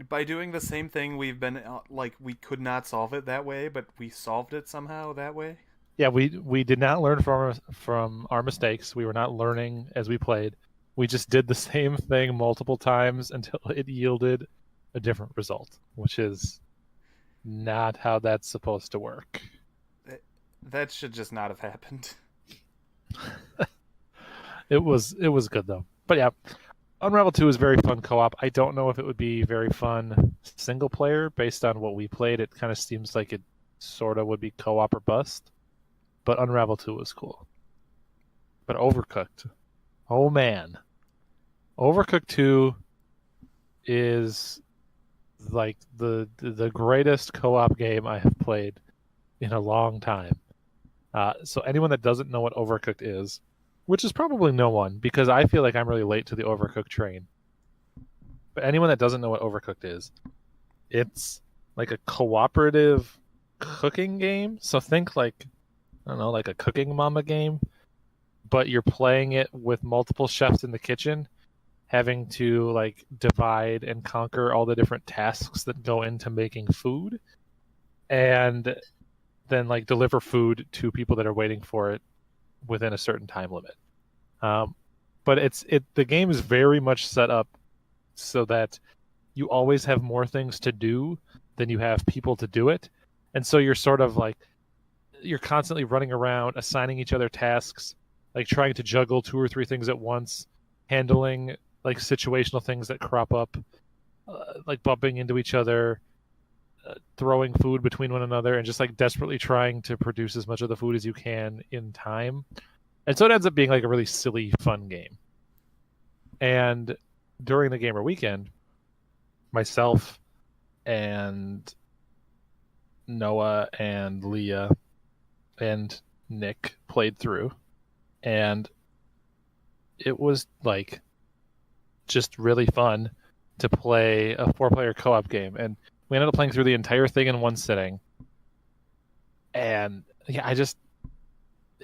By doing the same thing, we've been like we could not solve it that way, but we solved it somehow that way. Yeah, we did not learn from our mistakes. We were not learning as we played. We just did the same thing multiple times until it yielded a different result, which is not how that's supposed to work. That should just not have happened. It was good though. But yeah, Unravel 2 is very fun co-op. I don't know if it would be very fun single player based on what we played. It kind of seems like it sort of would be co-op or bust. But Unravel 2 was cool. But Overcooked, oh man, Overcooked 2 is like the greatest co-op game I have played in a long time. So anyone that doesn't know what Overcooked is, which is probably no one, because I feel like I'm really late to the Overcooked train. But anyone that doesn't know what Overcooked is, it's like a cooperative cooking game. So think like, I don't know, like a Cooking Mama game, but you're playing it with multiple chefs in the kitchen, having to like divide and conquer all the different tasks that go into making food, and then like deliver food to people that are waiting for it within a certain time limit. But the game is very much set up so that you always have more things to do than you have people to do it, and so you're sort of like you're constantly running around assigning each other tasks, like trying to juggle 2 or 3 things at once, handling like situational things that crop up, like bumping into each other, throwing food between one another, and just like desperately trying to produce as much of the food as you can in time. And so it ends up being like a really silly, fun game. And during the gamer weekend, myself and Noah and Leah and Nick played through, and it was like just really fun to play a 4-player co-op game. And we ended up playing through the entire thing in one sitting. And yeah,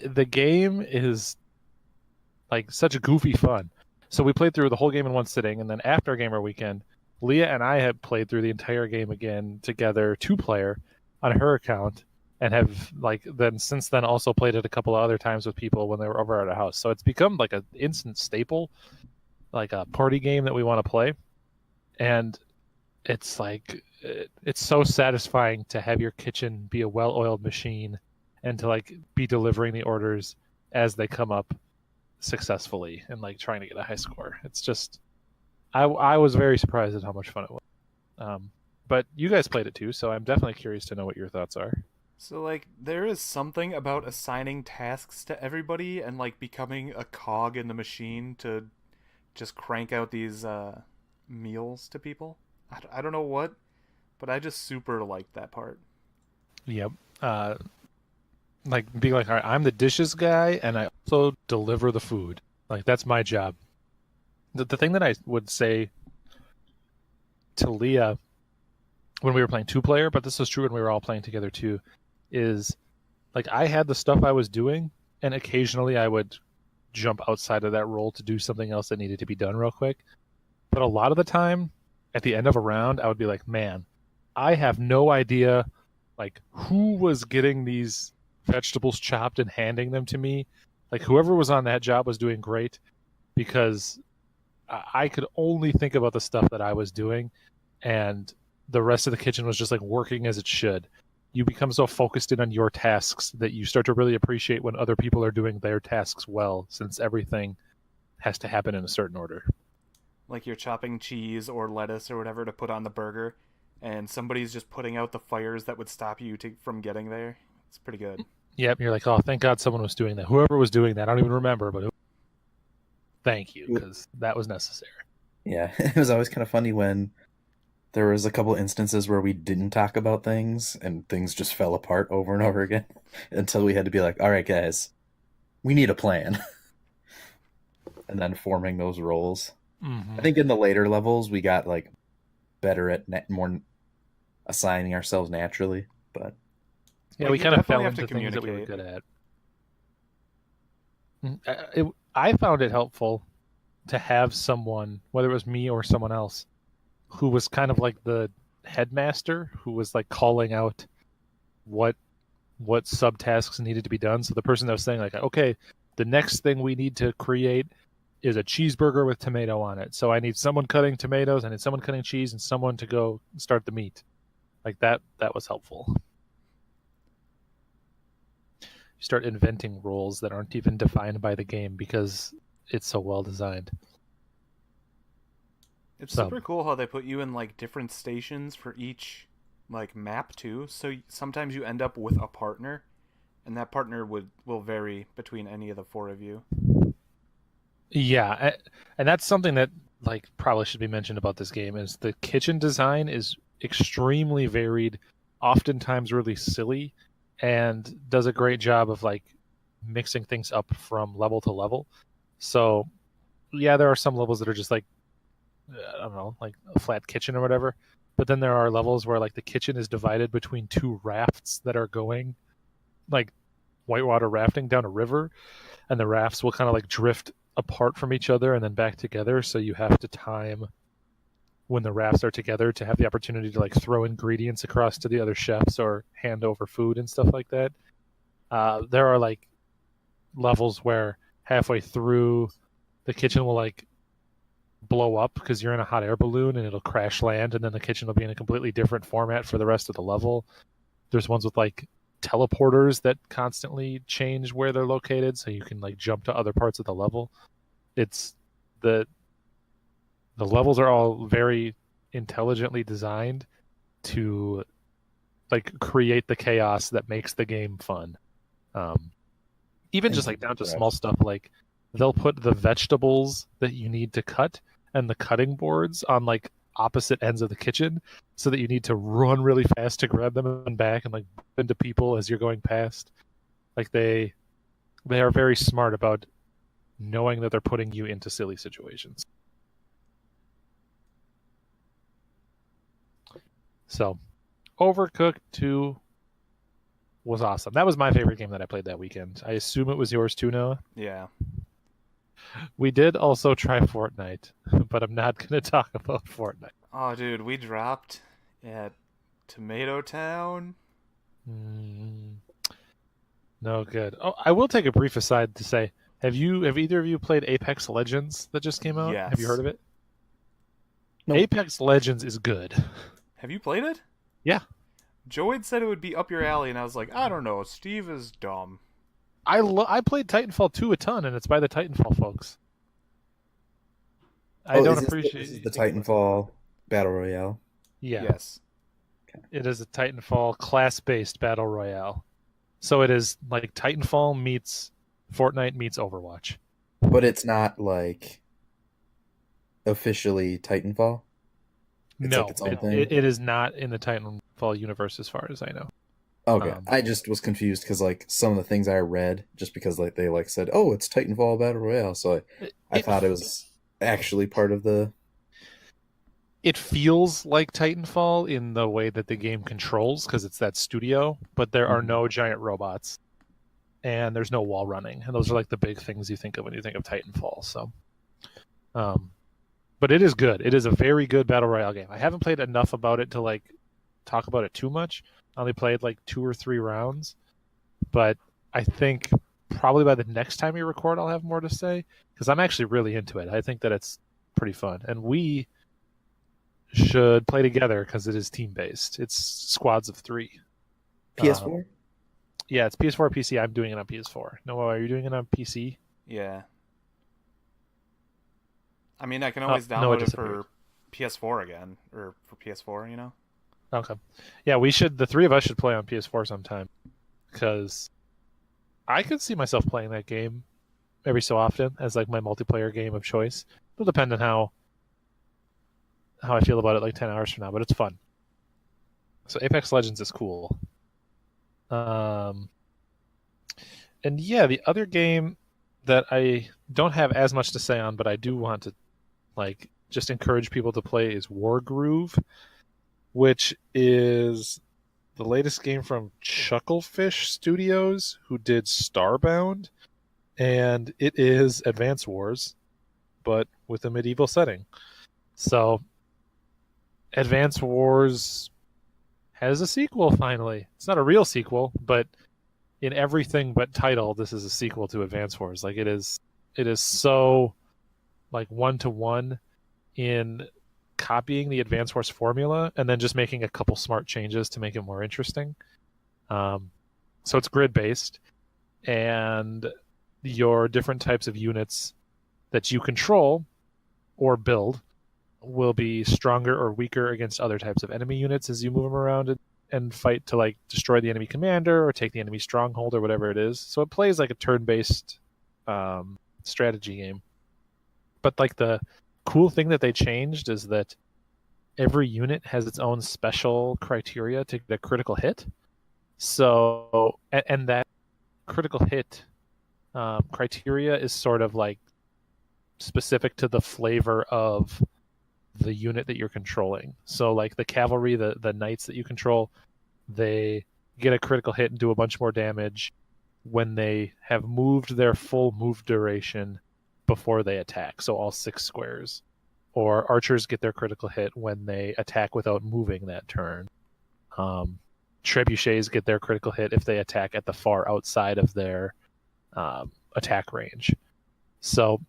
the game is like such a goofy fun. So we played through the whole game in one sitting, and then after gamer weekend, Leah and I had played through the entire game again together, 2-player, on her account, and have like then since then also played it a couple of other times with people when they were over at our house. So it's become like an instant staple, like a party game that we want to play. And it's like it's so satisfying to have your kitchen be a well-oiled machine and to like be delivering the orders as they come up successfully and like trying to get a high score. It's just I was very surprised at how much fun it was. But you guys played it too, so I'm definitely curious to know what your thoughts are. So, like, there is something about assigning tasks to everybody and, like, becoming a cog in the machine to just crank out these meals to people. I don't know what, but I just super like that part. Yep. Like being like, all right, I'm the dishes guy, and I also deliver the food. Like that's my job. The thing that I would say to Leah when we were playing 2-player, but this was true when we were all playing together too, is like I had the stuff I was doing, and occasionally I would jump outside of that role to do something else that needed to be done real quick. But a lot of the time, at the end of a round, I would be like, man, I have no idea like who was getting these vegetables chopped and handing them to me. Like whoever was on that job was doing great, because I could only think about the stuff that I was doing, and the rest of the kitchen was just like working as it should. You become so focused in on your tasks that you start to really appreciate when other people are doing their tasks well, since everything has to happen in a certain order. Like you're chopping cheese or lettuce or whatever to put on the burger, and somebody's just putting out the fires that would stop you from getting there. It's pretty good. Yep, you're like, oh, thank God someone was doing that. Whoever was doing that, I don't even remember, but thank you, because that was necessary. Yeah, it was always kind of funny when there was a couple instances where we didn't talk about things and things just fell apart over and over again until we had to be like, all right, guys, we need a plan. And then forming those roles. Mm-hmm. I think in the later levels, we got like better at more assigning ourselves naturally, but yeah, we kind of fell into things that we were good at. I found it helpful to have someone, whether it was me or someone else, who was kind of like the headmaster, who was like calling out what subtasks needed to be done. So the person that was saying like, okay, the next thing we need to create is a cheeseburger with tomato on it. So I need someone cutting tomatoes, I need someone cutting cheese, and someone to go start the meat. Like that was helpful. You start inventing roles that aren't even defined by the game because it's so well designed. It's super cool how they put you in like different stations for each like map too. So sometimes you end up with a partner, and that partner will vary between any of the 4 of you. Yeah, and that's something that like probably should be mentioned about this game is the kitchen design is extremely varied, oftentimes really silly, and does a great job of like mixing things up from level to level. So yeah, there are some levels that are just like, I don't know, like a flat kitchen or whatever. But then there are levels where like the kitchen is divided between 2 rafts that are going like whitewater rafting down a river, and the rafts will kind of like drift apart from each other and then back together, so you have to time when the rafts are together to have the opportunity to like throw ingredients across to the other chefs or hand over food and stuff like that. There are like levels where halfway through the kitchen will like blow up because you're in a hot air balloon and it'll crash land, and then the kitchen will be in a completely different format for the rest of the level. There's ones with like teleporters that constantly change where they're located, so you can like jump to other parts of the level. It's the levels are all very intelligently designed to like create the chaos that makes the game fun. Even just like down to small stuff, like they'll put the vegetables that you need to cut and the cutting boards on like opposite ends of the kitchen, so that you need to run really fast to grab them and back and like bump into people as you're going past. Like they are very smart about knowing that they're putting you into silly situations. So, Overcooked 2 was awesome. That was my favorite game that I played that weekend. I assume it was yours too, Noah? Yeah. We did also try Fortnite, but I'm not going to talk about Fortnite. Oh, dude, we dropped at Tomato Town. No good. Oh, I will take a brief aside to say, have either of you played Apex Legends that just came out? Yes. Have you heard of it? Nope. Apex Legends is good. Have you played it? Yeah. Joey said it would be up your alley, and I was like, I don't know. Steve is dumb. I played Titanfall 2 a ton, and it's by the Titanfall folks. I don't appreciate this is the Titanfall Battle Royale. Yeah. Yes. It is a Titanfall class-based battle royale. So it is like Titanfall meets Fortnite meets Overwatch. But it's not like officially Titanfall? It's No, like its own thing? it is not in the Titanfall universe as far as I know. Okay, I just was confused because like some of the things I read, just because like they like said, "Oh, it's Titanfall Battle Royale," so I thought it was actually part of the. It feels like Titanfall in the way that the game controls because it's that studio, but there are no giant robots, and there's no wall running, and those are like the big things you think of when you think of Titanfall. So, but it is good. It is a very good battle royale game. I haven't played enough about it to like talk about it too much. I only played like 2 or 3 rounds, but I think probably by the next time we record, I'll have more to say because I'm actually really into it. I think that it's pretty fun, and we should play together because it is team-based. It's squads of 3. PS4? Yeah, it's PS4, PC. I'm doing it on PS4. Noah, are you doing it on PC? Yeah. I mean, I can always download it for PS4 again, or for PS4, you know? Okay. Yeah, the 3 of us should play on PS4 sometime because I could see myself playing that game every so often as like my multiplayer game of choice. It'll depend on how I feel about it like 10 hours from now, but it's fun. So Apex Legends is cool. And yeah, the other game that I don't have as much to say on, but I do want to like just encourage people to play is Wargroove, which is the latest game from Chucklefish Studios, who did Starbound, and it is Advance Wars, but with a medieval setting. So Advance Wars has a sequel finally. It's not a real sequel, but in everything but title, this is a sequel to Advance Wars. Like it is so like 1-to-1 in copying the Advance Wars formula and then just making a couple smart changes to make it more interesting. So it's grid based, and your different types of units that you control or build will be stronger or weaker against other types of enemy units as you move them around and fight to like destroy the enemy commander or take the enemy stronghold or whatever it is. So it plays like a turn-based strategy game. But like the cool thing that they changed is that every unit has its own special criteria to get a critical hit. So and that critical hit criteria is sort of like specific to the flavor of the unit that you're controlling. So like the cavalry, the knights that you control, they get a critical hit and do a bunch more damage when they have moved their full move duration before they attack, so all 6 squares. Or archers get their critical hit when they attack without moving that turn. Trebuchets get their critical hit if they attack at the far outside of their attack range. So,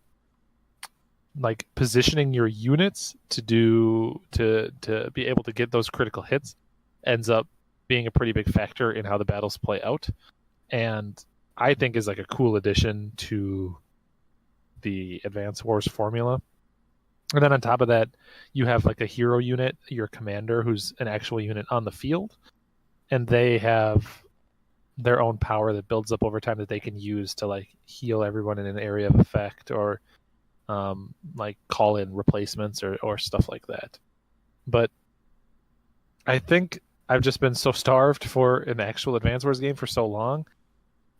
like, positioning your units to be able to get those critical hits ends up being a pretty big factor in how the battles play out, and I think is like a cool addition to the Advance Wars formula. And then on top of that, you have like a hero unit, your commander, who's an actual unit on the field, and they have their own power that builds up over time that they can use to like heal everyone in an area of effect, or like call in replacements or stuff like that. But I think I've just been so starved for an actual Advance Wars game for so long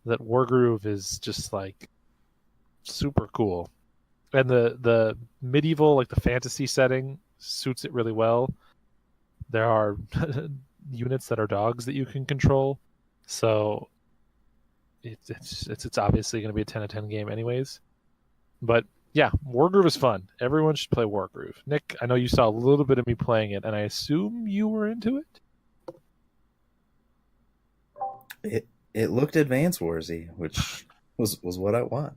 that Wargroove is just like super cool. And the medieval, like the fantasy setting, suits it really well. There are units that are dogs that you can control, so it's obviously going to be a 10 out of 10 game anyways. But yeah, Wargroove is fun. Everyone should play Wargroove. Nick, I know you saw a little bit of me playing it, and I assume you were into it. It looked Advance Warsy, which was what I want.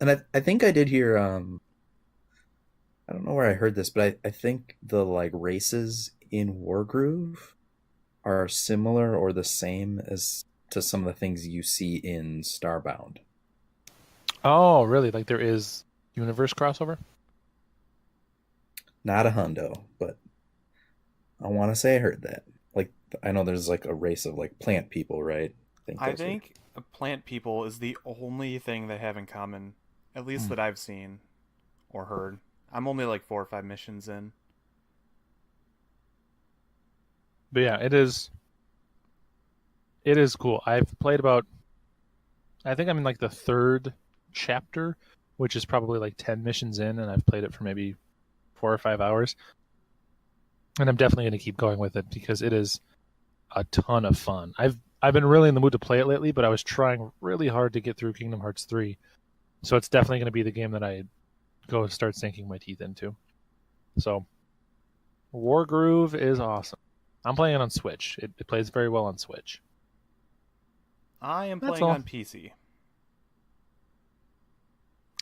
And I think I did hear I don't know where I heard this, but I think the like races in Wargroove are similar or the same as to some of the things you see in Starbound. Oh, really? Like there is universe crossover? Not a hundo, but I want to say I heard that. Like I know there's like a race of like plant people, right? I think plant people is the only thing they have in common, at least that I've seen or heard. I'm only like 4 or 5 missions in. But yeah, it is cool. I've played about, I think I'm in like the 3rd chapter, which is probably like 10 missions in, and I've played it for maybe 4 or 5 hours. And I'm definitely going to keep going with it because it is a ton of fun. I've been really in the mood to play it lately, but I was trying really hard to get through Kingdom Hearts 3. So it's definitely going to be the game that I go start sinking my teeth into. So Wargroove is awesome. I'm playing it on Switch. It plays very well on Switch. I am That's playing all. on PC.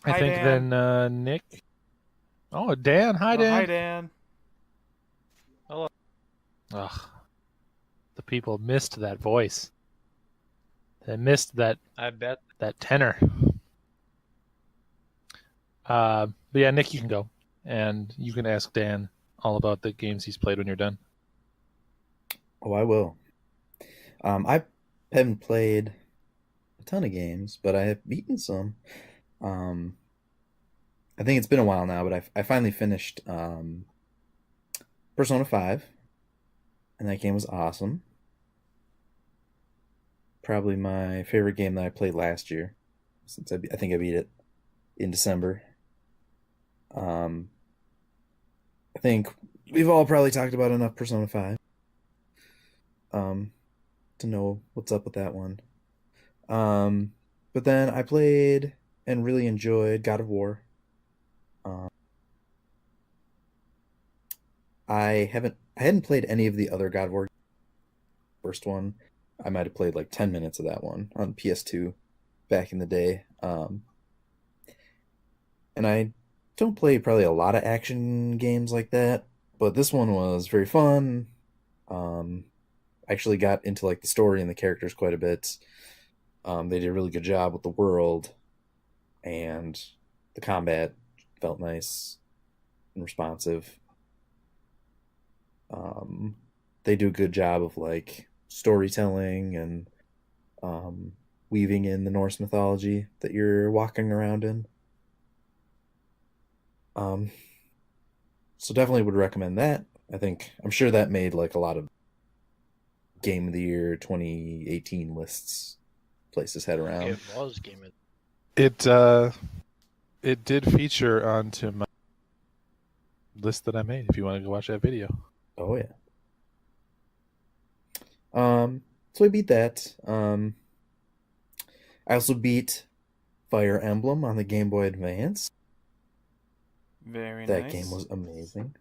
I Hi, think Dan. then Nick. Oh, Dan. Hi, Dan. Hi, Dan. Hello. Ugh. The people missed that voice. They missed that. I bet. That tenor. But yeah, Nick, you can go, and you can ask Dan all about the games he's played when you're done. Oh, I will. I haven't played a ton of games, but I have beaten some. I think it's been a while now, but I finally finished Persona 5, and that game was awesome. Probably my favorite game that I played last year, since I think I beat it in December. I think we've all probably talked about enough Persona 5 to know what's up with that one. But then I played and really enjoyed God of War. I hadn't played any of the other God of War. First one, I might have played like 10 minutes of that one on PS2 back in the day. And I don't play probably a lot of action games like that, but this one was very fun. Actually got into like the story and the characters quite a bit. They did a really good job with the world, and the combat felt nice and responsive. They do a good job of like storytelling and weaving in the Norse mythology that you're walking around in. So definitely would recommend that. I'm sure that made like a lot of Game of the Year 2018 lists places head around. It was Game of. It did feature onto my list that I made. If you want to go watch that video. Oh yeah. So I beat that. I also beat Fire Emblem on the Game Boy Advance. Very That nice. game was amazing.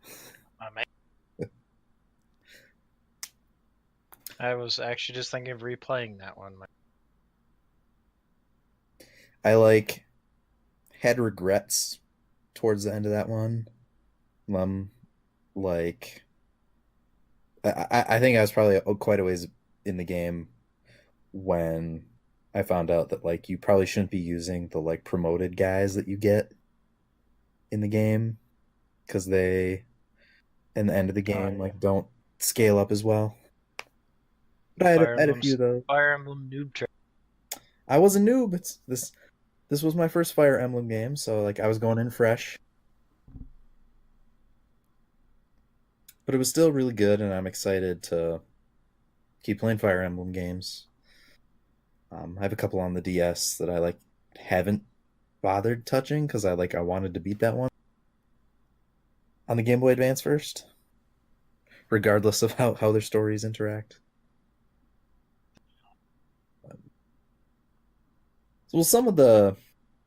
I was actually just thinking of replaying that one. I had regrets towards the end of that one. Like I think I was probably quite a ways in the game when I found out that like you probably shouldn't be using the like promoted guys that you get in the game because they in the end of the game yeah. like don't scale up as well. But I had a few of those. Fire Emblem noob trick. I was a noob. This was my first Fire Emblem game, so like I was going in fresh. But it was still really good, and I'm excited to keep playing Fire Emblem games. I have a couple on the DS that I like haven't bothered touching because I wanted to beat that one on the Game Boy Advance first, regardless of how their stories interact. Well,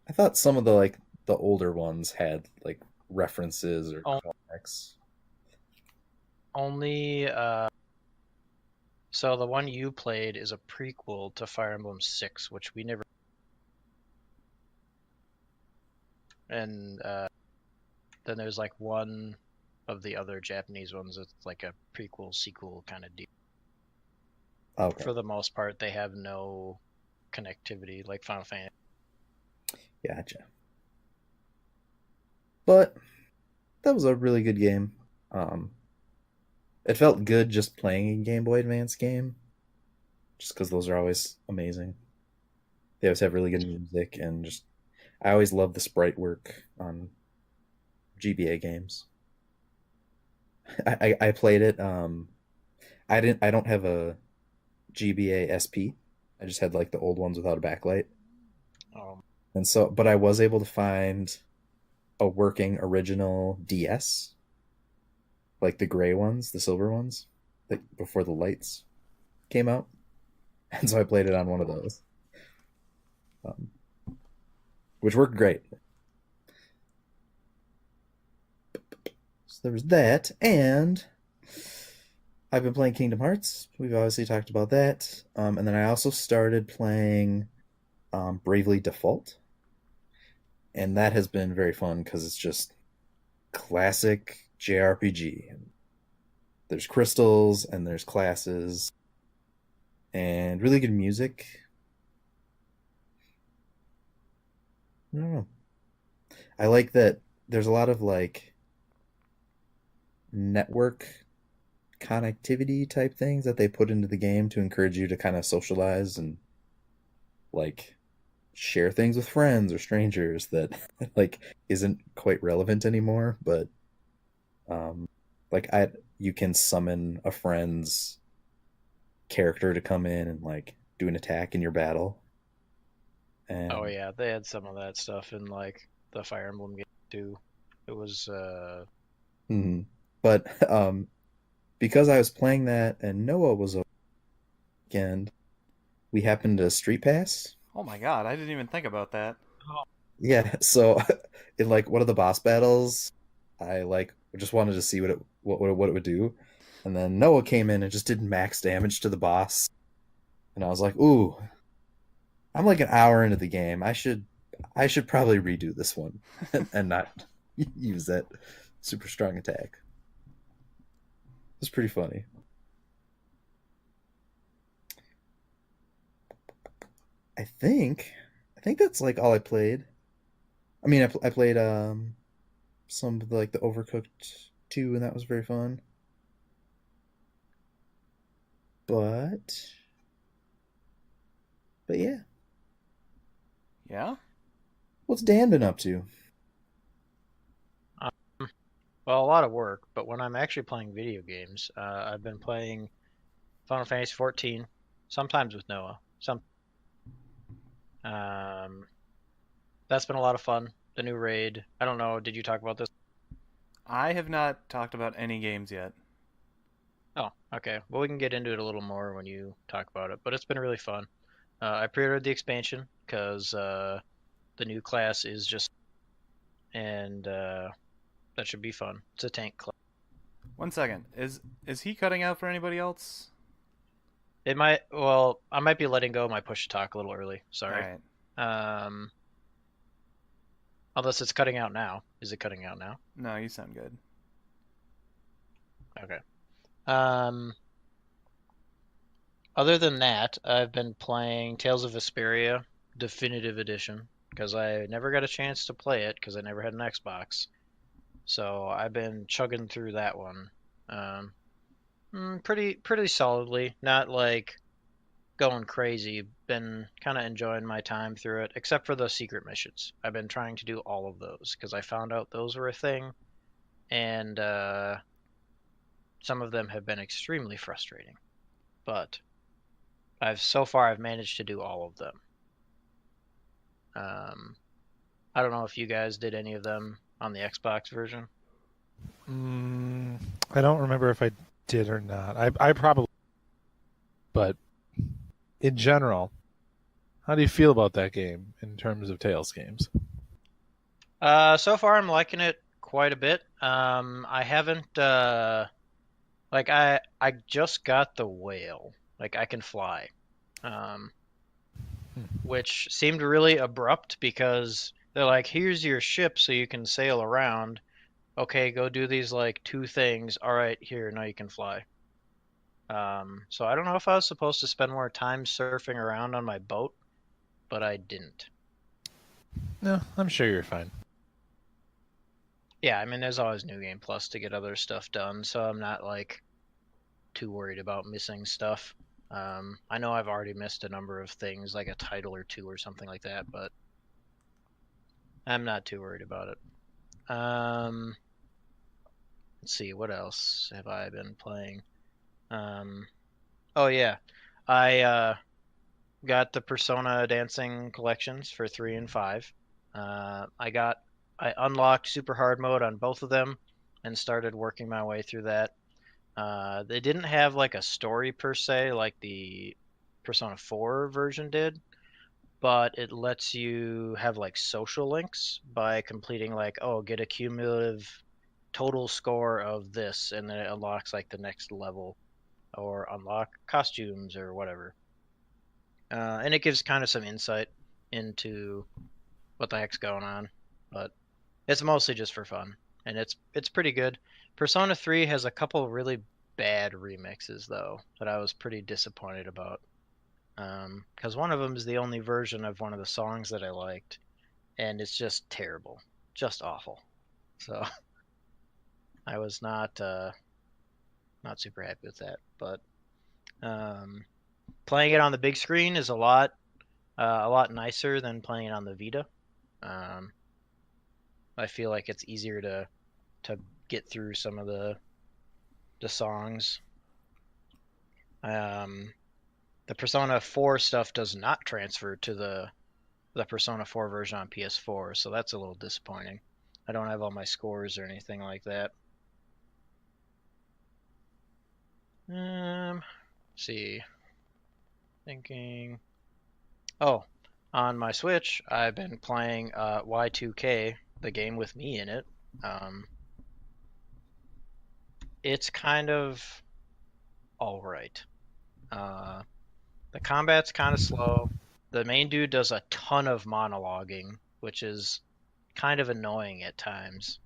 I thought some of the like the older ones had like references or callbacks. Only so the one you played is a prequel to Fire Emblem 6, which we never. And then there's like one of the other Japanese ones that's like a prequel sequel kind of deal. Okay. For the most part, they have no connectivity like Final Fantasy. Gotcha. But that was a really good game. It felt good just playing a Game Boy Advance game, just because those are always amazing. They always have really good music, and just I always love the sprite work on GBA games. I played it. I don't have a GBA SP. I just had like the old ones without a backlight. And so, but I was able to find a working original DS, like the gray ones, the silver ones, like before the lights came out. And so I played it on one of those, which worked great. So there was that, and I've been playing Kingdom Hearts. We've obviously talked about that. And then I also started playing Bravely Default. And that has been very fun because it's just classic JRPG. There's crystals and there's classes and really good music. I don't know. I like that there's a lot of like network connectivity type things that they put into the game to encourage you to kind of socialize and like share things with friends or strangers that like isn't quite relevant anymore, but like you can summon a friend's character to come in and like do an attack in your battle. And Oh yeah, they had some of that stuff in like the Fire Emblem game too. It was but because I was playing that and Noah was over the weekend, we happened to Street Pass. Oh my god, I didn't even think about that. Yeah, so in like one of the boss battles, I like just wanted to see what it would do, and then Noah came in and just did max damage to the boss, and I was like, "Ooh, I'm like an hour into the game. I should probably redo this one and not use that super strong attack." It's pretty funny. I think that's like all I played. I mean, I played some of the, like the Overcooked 2, and that was very fun. But yeah. Yeah? What's Dan been up to? well, a lot of work, but when I'm actually playing video games, I've been playing Final Fantasy 14, sometimes with Noah. That's been a lot of fun. The new raid. I don't know, did you talk about this? I have not talked about any games yet. Oh, okay. Well, we can get into it a little more when you talk about it, but it's been really fun. I pre-ordered the expansion because the new class is just, and that should be fun. It's a tank class. 1 second. Is he cutting out for anybody else? It might. Well, I might be letting go of my push to talk a little early. All Sorry. right. Unless it's cutting out now. Is it cutting out now? No, you sound good. Okay. Other than that, I've been playing Tales of Vesperia Definitive Edition because I never got a chance to play it because I never had an Xbox. So I've been chugging through that one. Pretty solidly. Not like going crazy. Been kind of enjoying my time through it, except for the secret missions. I've been trying to do all of those because I found out those were a thing, and some of them have been extremely frustrating. But I've managed to do all of them. I don't know if you guys did any of them on the Xbox version. I don't remember if I did or not. I probably, but in general, how do you feel about that game in terms of Tales games? So far I'm liking it quite a bit. I haven't like I just got the whale. Like I can fly. Which seemed really abrupt because they're like, here's your ship so you can sail around. Okay, go do these like 2 things. All right, here, now you can fly. So I don't know if I was supposed to spend more time surfing around on my boat, but I didn't. No, I'm sure you're fine. Yeah, I mean, there's always New Game Plus to get other stuff done, so I'm not like too worried about missing stuff. I know I've already missed a number of things, like a title or 2 or something like that, but I'm not too worried about it. Let's see, what else have I been playing? Oh yeah, I got the Persona Dancing collections for 3 and 5. I unlocked super hard mode on both of them and started working my way through that. They didn't have like a story per se like the Persona 4 version did, but it lets you have like social links by completing like, oh, get a cumulative total score of this, and then it unlocks like the next level or unlock costumes or whatever. And it gives kind of some insight into what the heck's going on, but it's mostly just for fun, and it's pretty good. Persona 3 has a couple really bad remixes though that I was pretty disappointed about. Because one of them is the only version of one of the songs that I liked, and it's just terrible, just awful. So I was not super happy with that. But playing it on the big screen is a lot nicer than playing it on the Vita. I feel like it's easier to get through some of the songs. The Persona 4 stuff does not transfer to the Persona 4 version on PS4, so that's a little disappointing. I don't have all my scores or anything like that. Let's see. Thinking. Oh, on my Switch, I've been playing Y2K, the game with me in it. It's kind of alright. The combat's kind of slow. The main dude does a ton of monologuing, which is kind of annoying at times.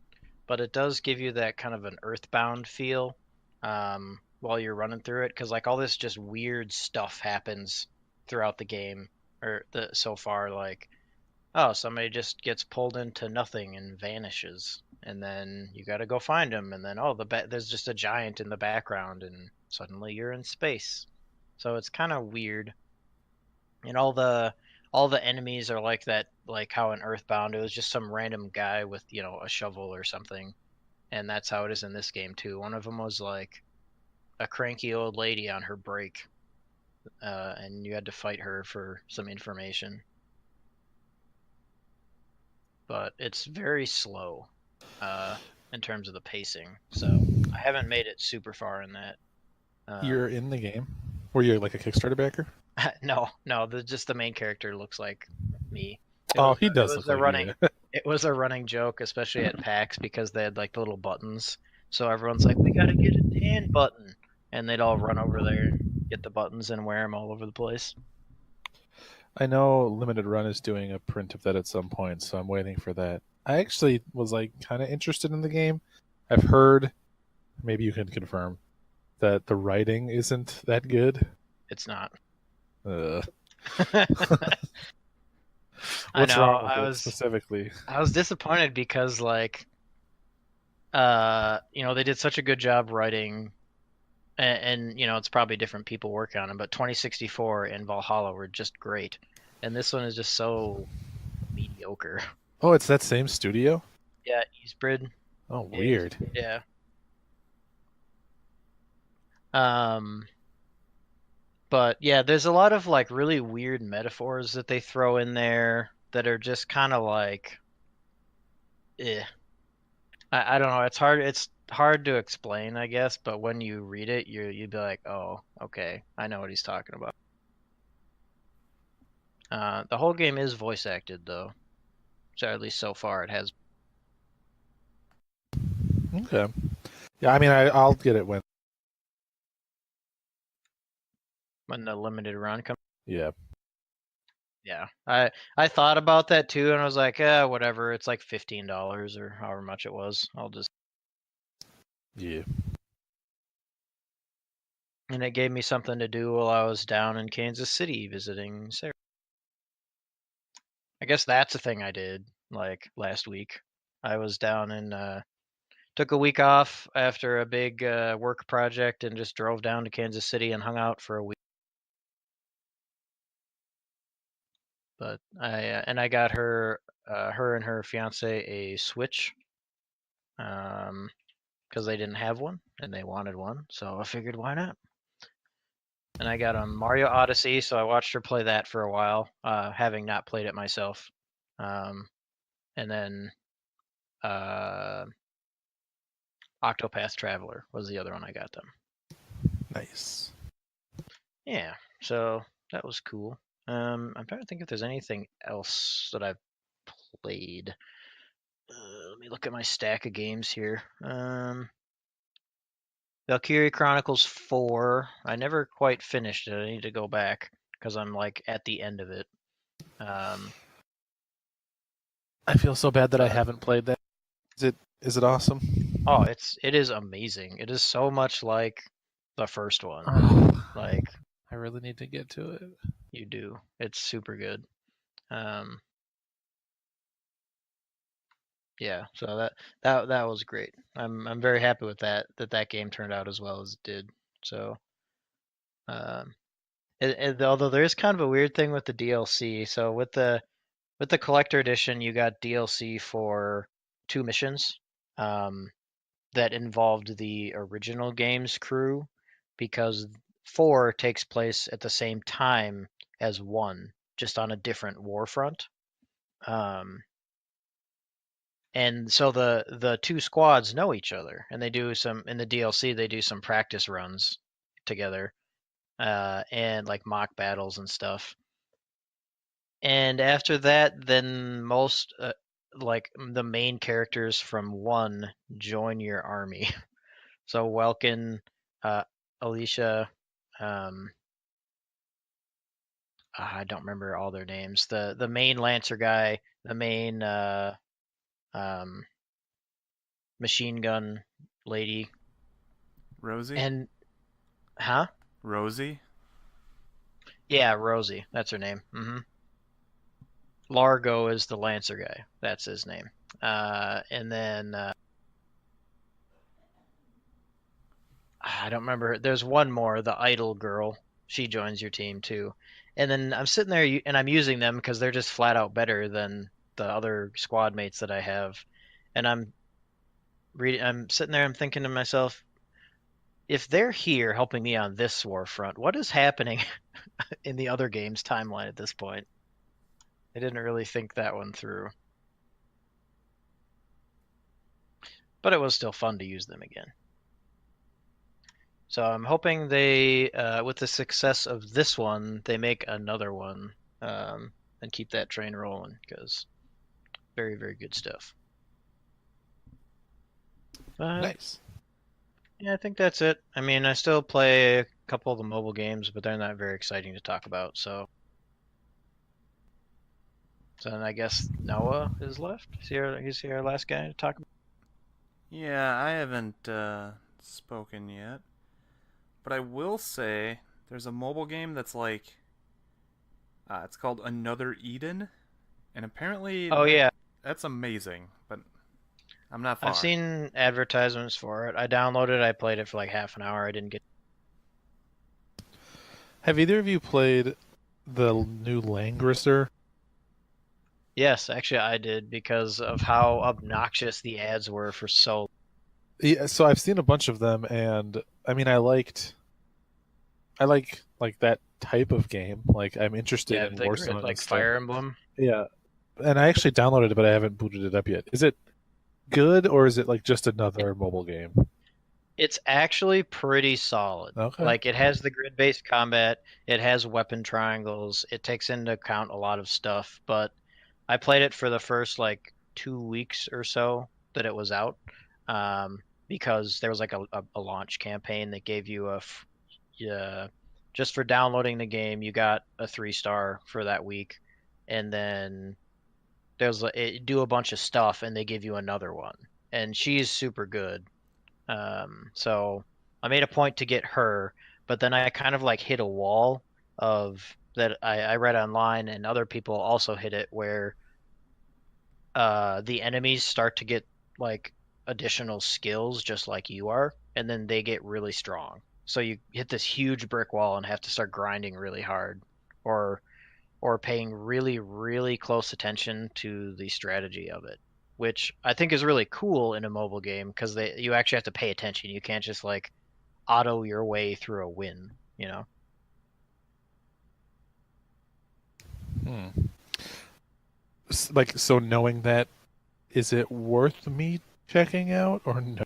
But it does give you that kind of an Earthbound feel while you're running through it, because like all this just weird stuff happens throughout the game, or so far, like, oh, somebody just gets pulled into nothing and vanishes, and then you got to go find him, and then there's just a giant in the background, and suddenly you're in space. So it's kind of weird, and all the enemies are like that, like how in Earthbound it was just some random guy with a shovel or something, and that's how it is in this game too. One of them was like a cranky old lady on her break, and you had to fight her for some information. But it's very slow in terms of the pacing, so I haven't made it super far in that. You're in the game? Were you like a Kickstarter backer? No, just the main character looks like me. Oh, he does It look was a like running. you. It was a running joke, especially at PAX, because they had like the little buttons. So everyone's like, "We gotta get a tan button," and they'd all run over there, get the buttons, and wear them all over the place. I know Limited Run is doing a print of that at some point, so I'm waiting for that. I actually was like kind of interested in the game. I've heard, maybe you can confirm, that the writing isn't that good. It's not. Uh, I what's know. wrong with it specifically? I was disappointed because like, they did such a good job writing, and it's probably different people working on them, but 2064 and Valhalla were just great, and this one is just so mediocre. Oh, it's that same studio? Yeah, Eastbrid. Oh, weird. Yeah. But yeah, there's a lot of like really weird metaphors that they throw in there that are just kind of like, eh. I don't know. It's hard to explain, I guess. But when you read it, you'd be like, oh, okay, I know what he's talking about. The whole game is voice acted though, so at least so far it has. Okay. Yeah, I mean, I'll get it when. When the limited run comes. Yeah. Yeah, I thought about that too, and I was like, whatever. It's like $15 or however much it was. I'll just. Yeah. And it gave me something to do while I was down in Kansas City visiting Sarah. I guess that's a thing I did like last week. I was down and took a week off after a big work project and just drove down to Kansas City and hung out for a week. But I got her and her fiance a Switch, because they didn't have one and they wanted one, so I figured why not. And I got a Mario Odyssey, so I watched her play that for a while, having not played it myself. And then Octopath Traveler was the other one I got them. Nice. Yeah, so that was cool. I'm trying to think if there's anything else that I've played. Let me look at my stack of games here. Valkyrie Chronicles 4. I never quite finished it. I need to go back because I'm like at the end of it. I feel so bad that I haven't played that. Is it awesome? Oh, it is amazing. It is so much like the first one. Like I really need to get to it. you do. It's super good. Yeah, so that was great. I'm very happy with that game turned out as well as it did. So, although there is kind of a weird thing with the DLC. So with the collector edition, you got DLC for 2 missions, that involved the original game's crew, because 4 takes place at the same time as 1, just on a different war front. And so the 2 squads know each other, and they do some in the DLC. They do some practice runs together, and like mock battles and stuff. And after that, then most like the main characters from 1 join your army. So Welkin, Alicia, I don't remember all their names. The main Lancer guy, the main machine gun lady, Rosie? and Rosie? yeah, Rosie. That's her name. Largo is the Lancer guy. That's his name. And then I don't remember. There's one more, the idol girl. She joins your team too. And then I'm sitting there and I'm using them because they're just flat out better than the other squad mates that I have. And I'm sitting there, I'm thinking to myself, if they're here helping me on this war front, what is happening in the other game's timeline at this point? I didn't really think that one through. But it was still fun to use them again. So I'm hoping they, with the success of this one, they make another one. and keep that train rolling, because very, very good stuff. But Nice. yeah, I think that's it. I mean, I still play a couple of the mobile games, but they're not very exciting to talk about. So then I guess Noah is left. He's our last guy to talk about. Yeah, I haven't spoken yet, but I will say there's a mobile game that's like it's called Another Eden, and apparently Oh yeah, that's amazing, but I'm not I've far. seen advertisements for it. I downloaded it. I played it for like half an hour. I didn't get. Have either of you played the new Langrisser? Yes, actually, I did, because of how obnoxious the ads were for so. Yeah, so I've seen a bunch of them, and I mean, I like that type of game. Like, I'm interested Yeah, in the Warzone grid, and like stuff. Fire Emblem. Yeah, and I actually downloaded it, but I haven't booted it up yet. Is it good, or is it like just another mobile game? It's actually pretty solid. Okay. Like, it has the grid-based combat, it has weapon triangles, it takes into account a lot of stuff, but I played it for the first like 2 weeks or so that it was out, because there was like a launch campaign that gave you yeah, just for downloading the game, you got a 3-star for that week, and then it do a bunch of stuff, and they give you another one, and she's super good. So I made a point to get her, but then I kind of like hit a wall of that I read online, and other people also hit it, where the enemies start to get like additional skills just like you are, and then they get really strong. So you hit this huge brick wall and have to start grinding really hard, or paying really, really close attention to the strategy of it, which I think is really cool in a mobile game, because you actually have to pay attention. You can't just like auto your way through a win, you know? Hmm. Like, so knowing that, is it worth me checking out or no?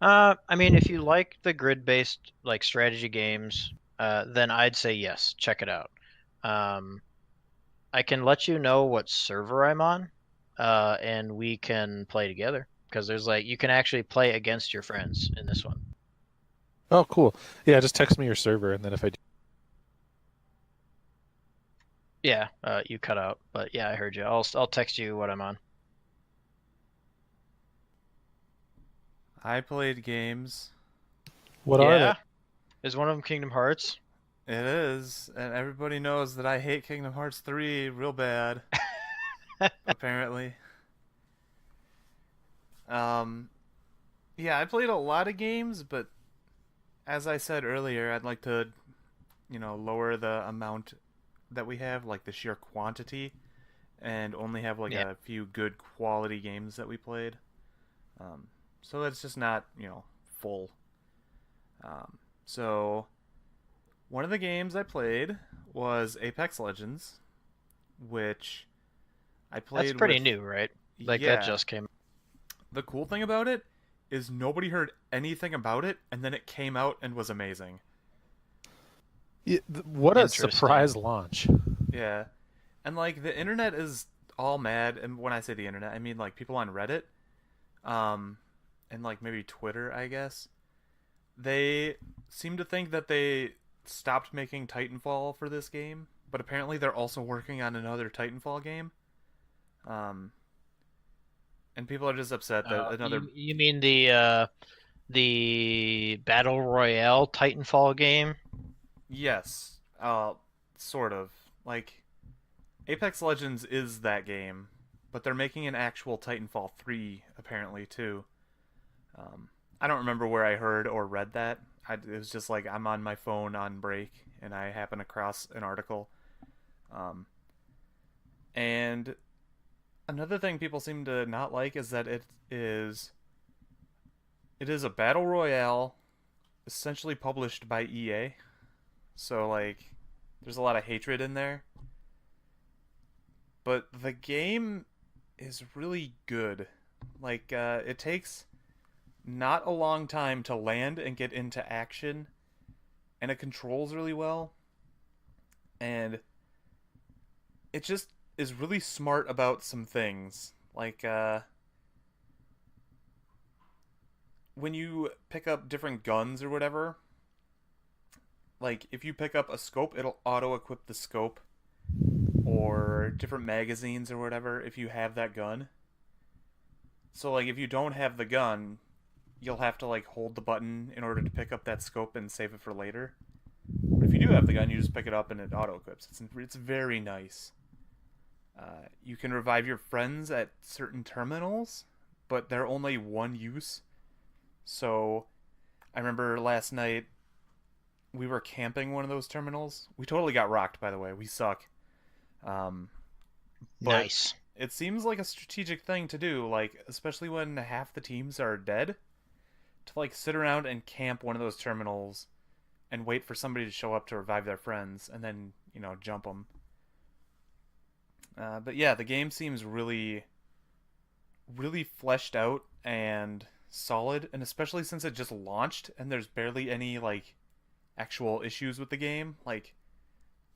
I mean, if you like the grid-based like strategy games, then I'd say yes, check it out. Um, I can let you know what server I'm on, and we can play together, because there's like you can actually play against your friends in this one. Oh, cool. Yeah, just text me your server, and then if I do. Yeah, you cut out, but yeah, I heard you. I'll text you what I'm on. I played games. What are Yeah, they? is one of them Kingdom Hearts? It is, and everybody knows that I hate Kingdom Hearts 3 real bad, apparently. Um, yeah, I played a lot of games, but as I said earlier, I'd like to, lower the amount that we have, like the sheer quantity, and only have like Yeah. a few good quality games that we played. So that's just not, full. So one of the games I played was Apex Legends, which I played That's pretty with. new, right? Like that Yeah. just came. The cool thing about it is nobody heard anything about it, and then it came out and was amazing. Yeah, what a Interesting. surprise launch. Yeah. And like the internet is all mad, and when I say the internet, I mean like people on Reddit, um, and like maybe Twitter, I guess. They seem to think that they stopped making Titanfall for this game, but apparently they're also working on another Titanfall game. Um, and people are just upset that another. You mean the Battle Royale Titanfall game? Yes, sort of. Like Apex Legends is that game, but they're making an actual Titanfall 3 apparently too. I don't remember where I heard or read that. It was just like I'm on my phone on break and I happen across an article. Um, and another thing people seem to not like is that it is a battle royale essentially published by EA. So like there's a lot of hatred in there. But the game is really good. Like it takes not a long time to land and get into action, and it controls really well. And it just is really smart about some things. Like when you pick up different guns or whatever, like if you pick up a scope, it'll auto equip the scope, or different magazines or whatever if you have that gun. So like if you don't have the gun, you'll have to like hold the button in order to pick up that scope and save it for later. But if you do have the gun, you just pick it up and it auto equips. It's very nice. You can revive your friends at certain terminals, but they're only one use. So I remember last night we were camping one of those terminals. We totally got rocked, by the way. We suck. But Nice. it seems like a strategic thing to do, like especially when half the teams are dead, to like sit around and camp one of those terminals and wait for somebody to show up to revive their friends and then, jump them. But yeah, the game seems really, really fleshed out and solid, and especially since it just launched and there's barely any like actual issues with the game. Like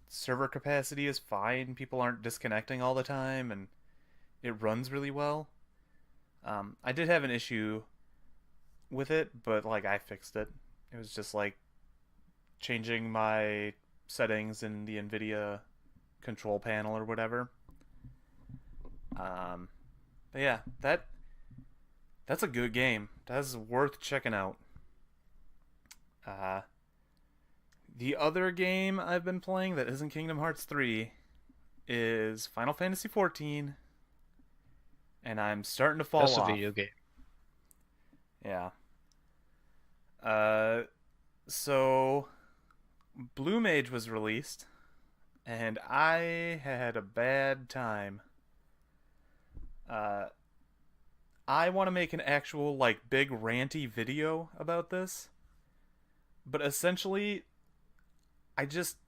server capacity is fine, people aren't disconnecting all the time, and it runs really well. I did have an issue with it, but like I fixed it. It was just like changing my settings in the NVIDIA control panel or whatever. But yeah, that's a good game. That's worth checking out. The other game I've been playing that isn't Kingdom Hearts 3 is Final Fantasy 14, and I'm starting to fall That's off. a video game. Yeah. So Blue Mage was released, and I had a bad time. I want to make an actual like big ranty video about this, but essentially I just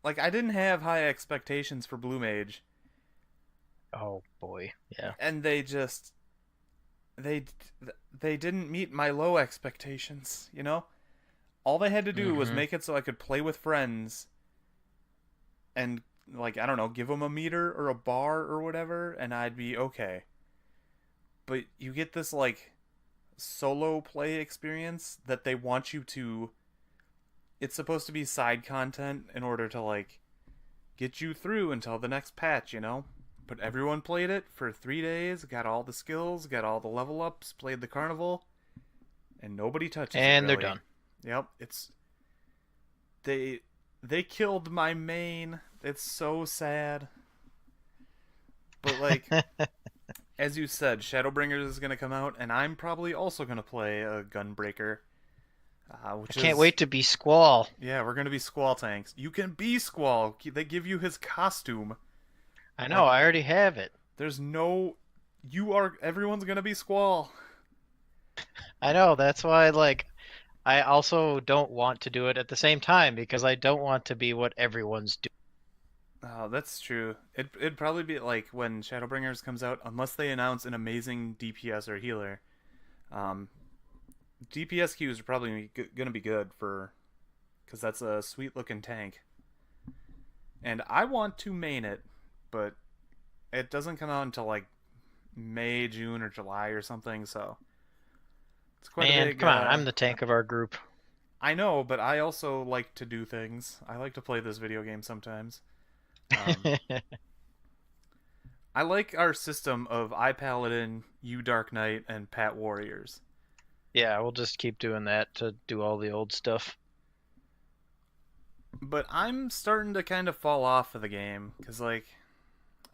I didn't have high expectations for Blue Mage, Oh boy. Yeah. and they didn't meet my low expectations, All they had to do was Mhm. make it so I could play with friends and like I don't know, give them a meter or a bar or whatever and I'd be okay. But you get this like solo play experience that they want you to, it's supposed to be side content in order to like get you through until the next patch, But everyone played it for 3 days, got all the skills, got all the level ups, played the carnival, and nobody touches it. And they're really. done. Yep, it's they killed my main. It's so sad. But like as you said, Shadowbringers is gonna come out, and I'm probably also gonna play a Gunbreaker. Which I can't wait to be Squall. Yeah, we're gonna be Squall tanks. You can be Squall. They give you his costume. I know, I already have it. There's no. Everyone's gonna be Squall. I know, that's why I also don't want to do it at the same time because I don't want to be what everyone's doing. Oh, that's true. It'd probably be like when Shadowbringers comes out, unless they announce an amazing DPS or healer. DPS queues are probably gonna be good because that's a sweet looking tank. And I want to main it, but it doesn't come out until like May, June, or July or something. So it's quite a big. Come on, I'm the tank of our group. I know, but I also like to do things. I like to play this video game sometimes. I like our system of I Paladin, you Dark Knight, and Pat Warriors. Yeah, we'll just keep doing that to do all the old stuff. But I'm starting to kind of fall off of the game because I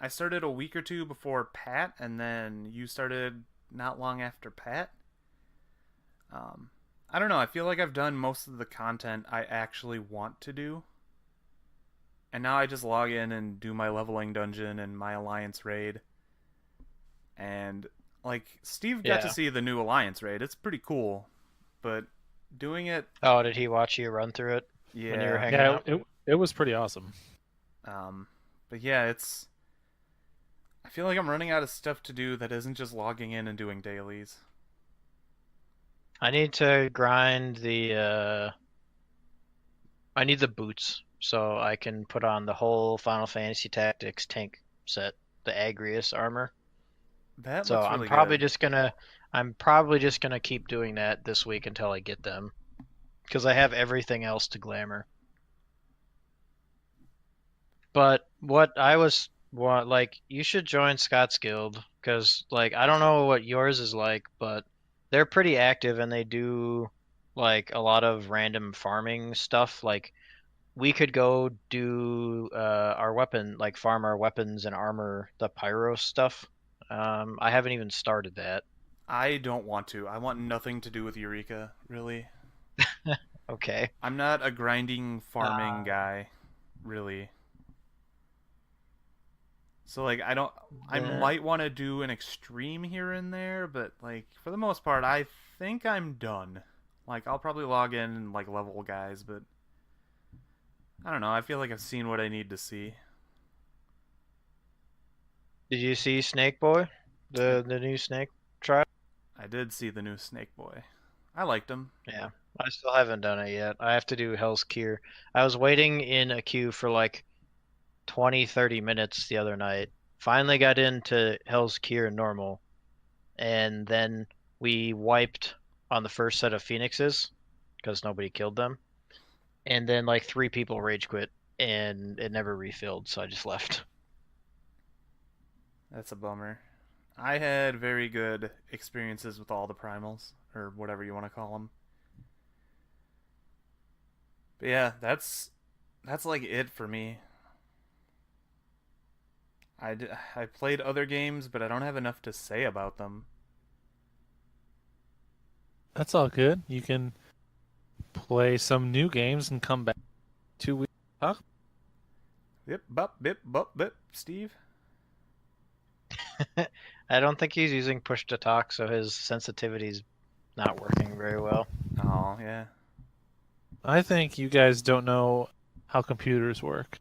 started a week or two before Pat, and then you started not long after Pat. I don't know. I feel like I've done most of the content I actually want to do. And now I just log in and do my leveling dungeon and my alliance raid. And Steve got to see the new alliance raid. It's pretty cool. But doing it... Oh, did he watch you run through it when you were hanging out? It was pretty awesome. But yeah, it's... I feel like I'm running out of stuff to do that isn't just logging in and doing dailies. I need to grind the I need the boots so I can put on the whole Final Fantasy Tactics tank set, the Agrius armor. That So looks I'm really probably good. just gonna I'm probably just gonna keep doing that this week until I get them, because I have everything else to glamour. But like, you should join Scott's Guild, because like I don't know what yours is like, but they're pretty active and they do like a lot of random farming stuff. Like we could go do our weapon, like farm our weapons and armor, the pyro stuff. I haven't even started that. I don't want to. I want nothing to do with Eureka, really. Okay. I'm not a grinding farming Uh, guy, really. So like I the, might want to do an extreme here and there, but like for the most part I think I'm done. Like I'll probably log in and like level guys, but I don't know. I feel like I've seen what I need to see. did you see Snake Boy, I the new Snake trial? I did see the new Snake Boy. I liked him. Yeah, I still haven't done it yet. I have to do Hell's Cure. I was waiting in a queue for like 20, 30 minutes the other night. Finally got into Hell's Cure normal, and then we wiped on the first set of Phoenixes because nobody killed them. And then like 3 people rage quit and it never refilled, so I just left. That's a bummer. I had very good experiences with all the primals or whatever you want to call them. But yeah, that's like it for me. I played other games, but I don't have enough to say about them. That's all good. You can play some new games and come back 2 weeks. Talk. Yep, bop, bip, bop, bip, Steve. I don't think he's using push to talk, so his sensitivity's not working very well. Oh, yeah. I think you guys don't know how computers work.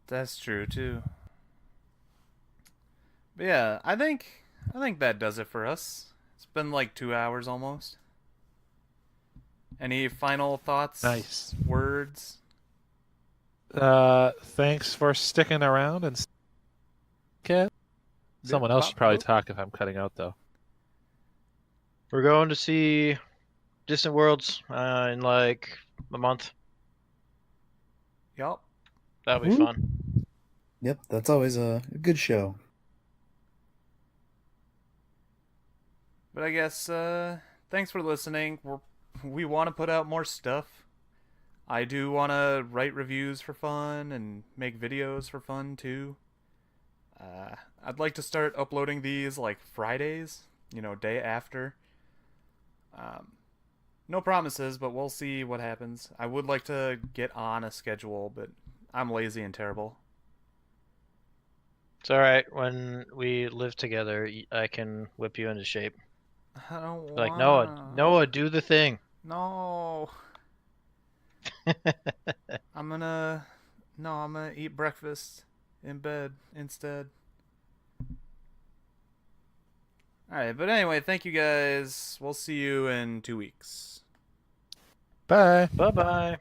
That's true too. But yeah, I think that does it for us. It's been like 2 hours almost. Any final thoughts? Nice. Words? Thanks for sticking around and Cat. Someone else should probably talk if I'm cutting out though. We're going to see Distant Worlds in like a month. Yup. That'll be Woo. fun. Yep, that's always a good show. But I guess thanks for listening. We want to put out more stuff. I do want to write reviews for fun and make videos for fun too. I'd like to start uploading these like Fridays, day after. No promises, but we'll see what happens. I would like to get on a schedule, but I'm lazy and terrible. It's all right. When we live together, I can whip you into shape. I don't Like, want. Noah, do the thing. No. I'm gonna. No, I'm gonna eat breakfast in bed instead. Alright, but anyway, thank you guys. We'll see you in 2 weeks. Bye. Bye bye.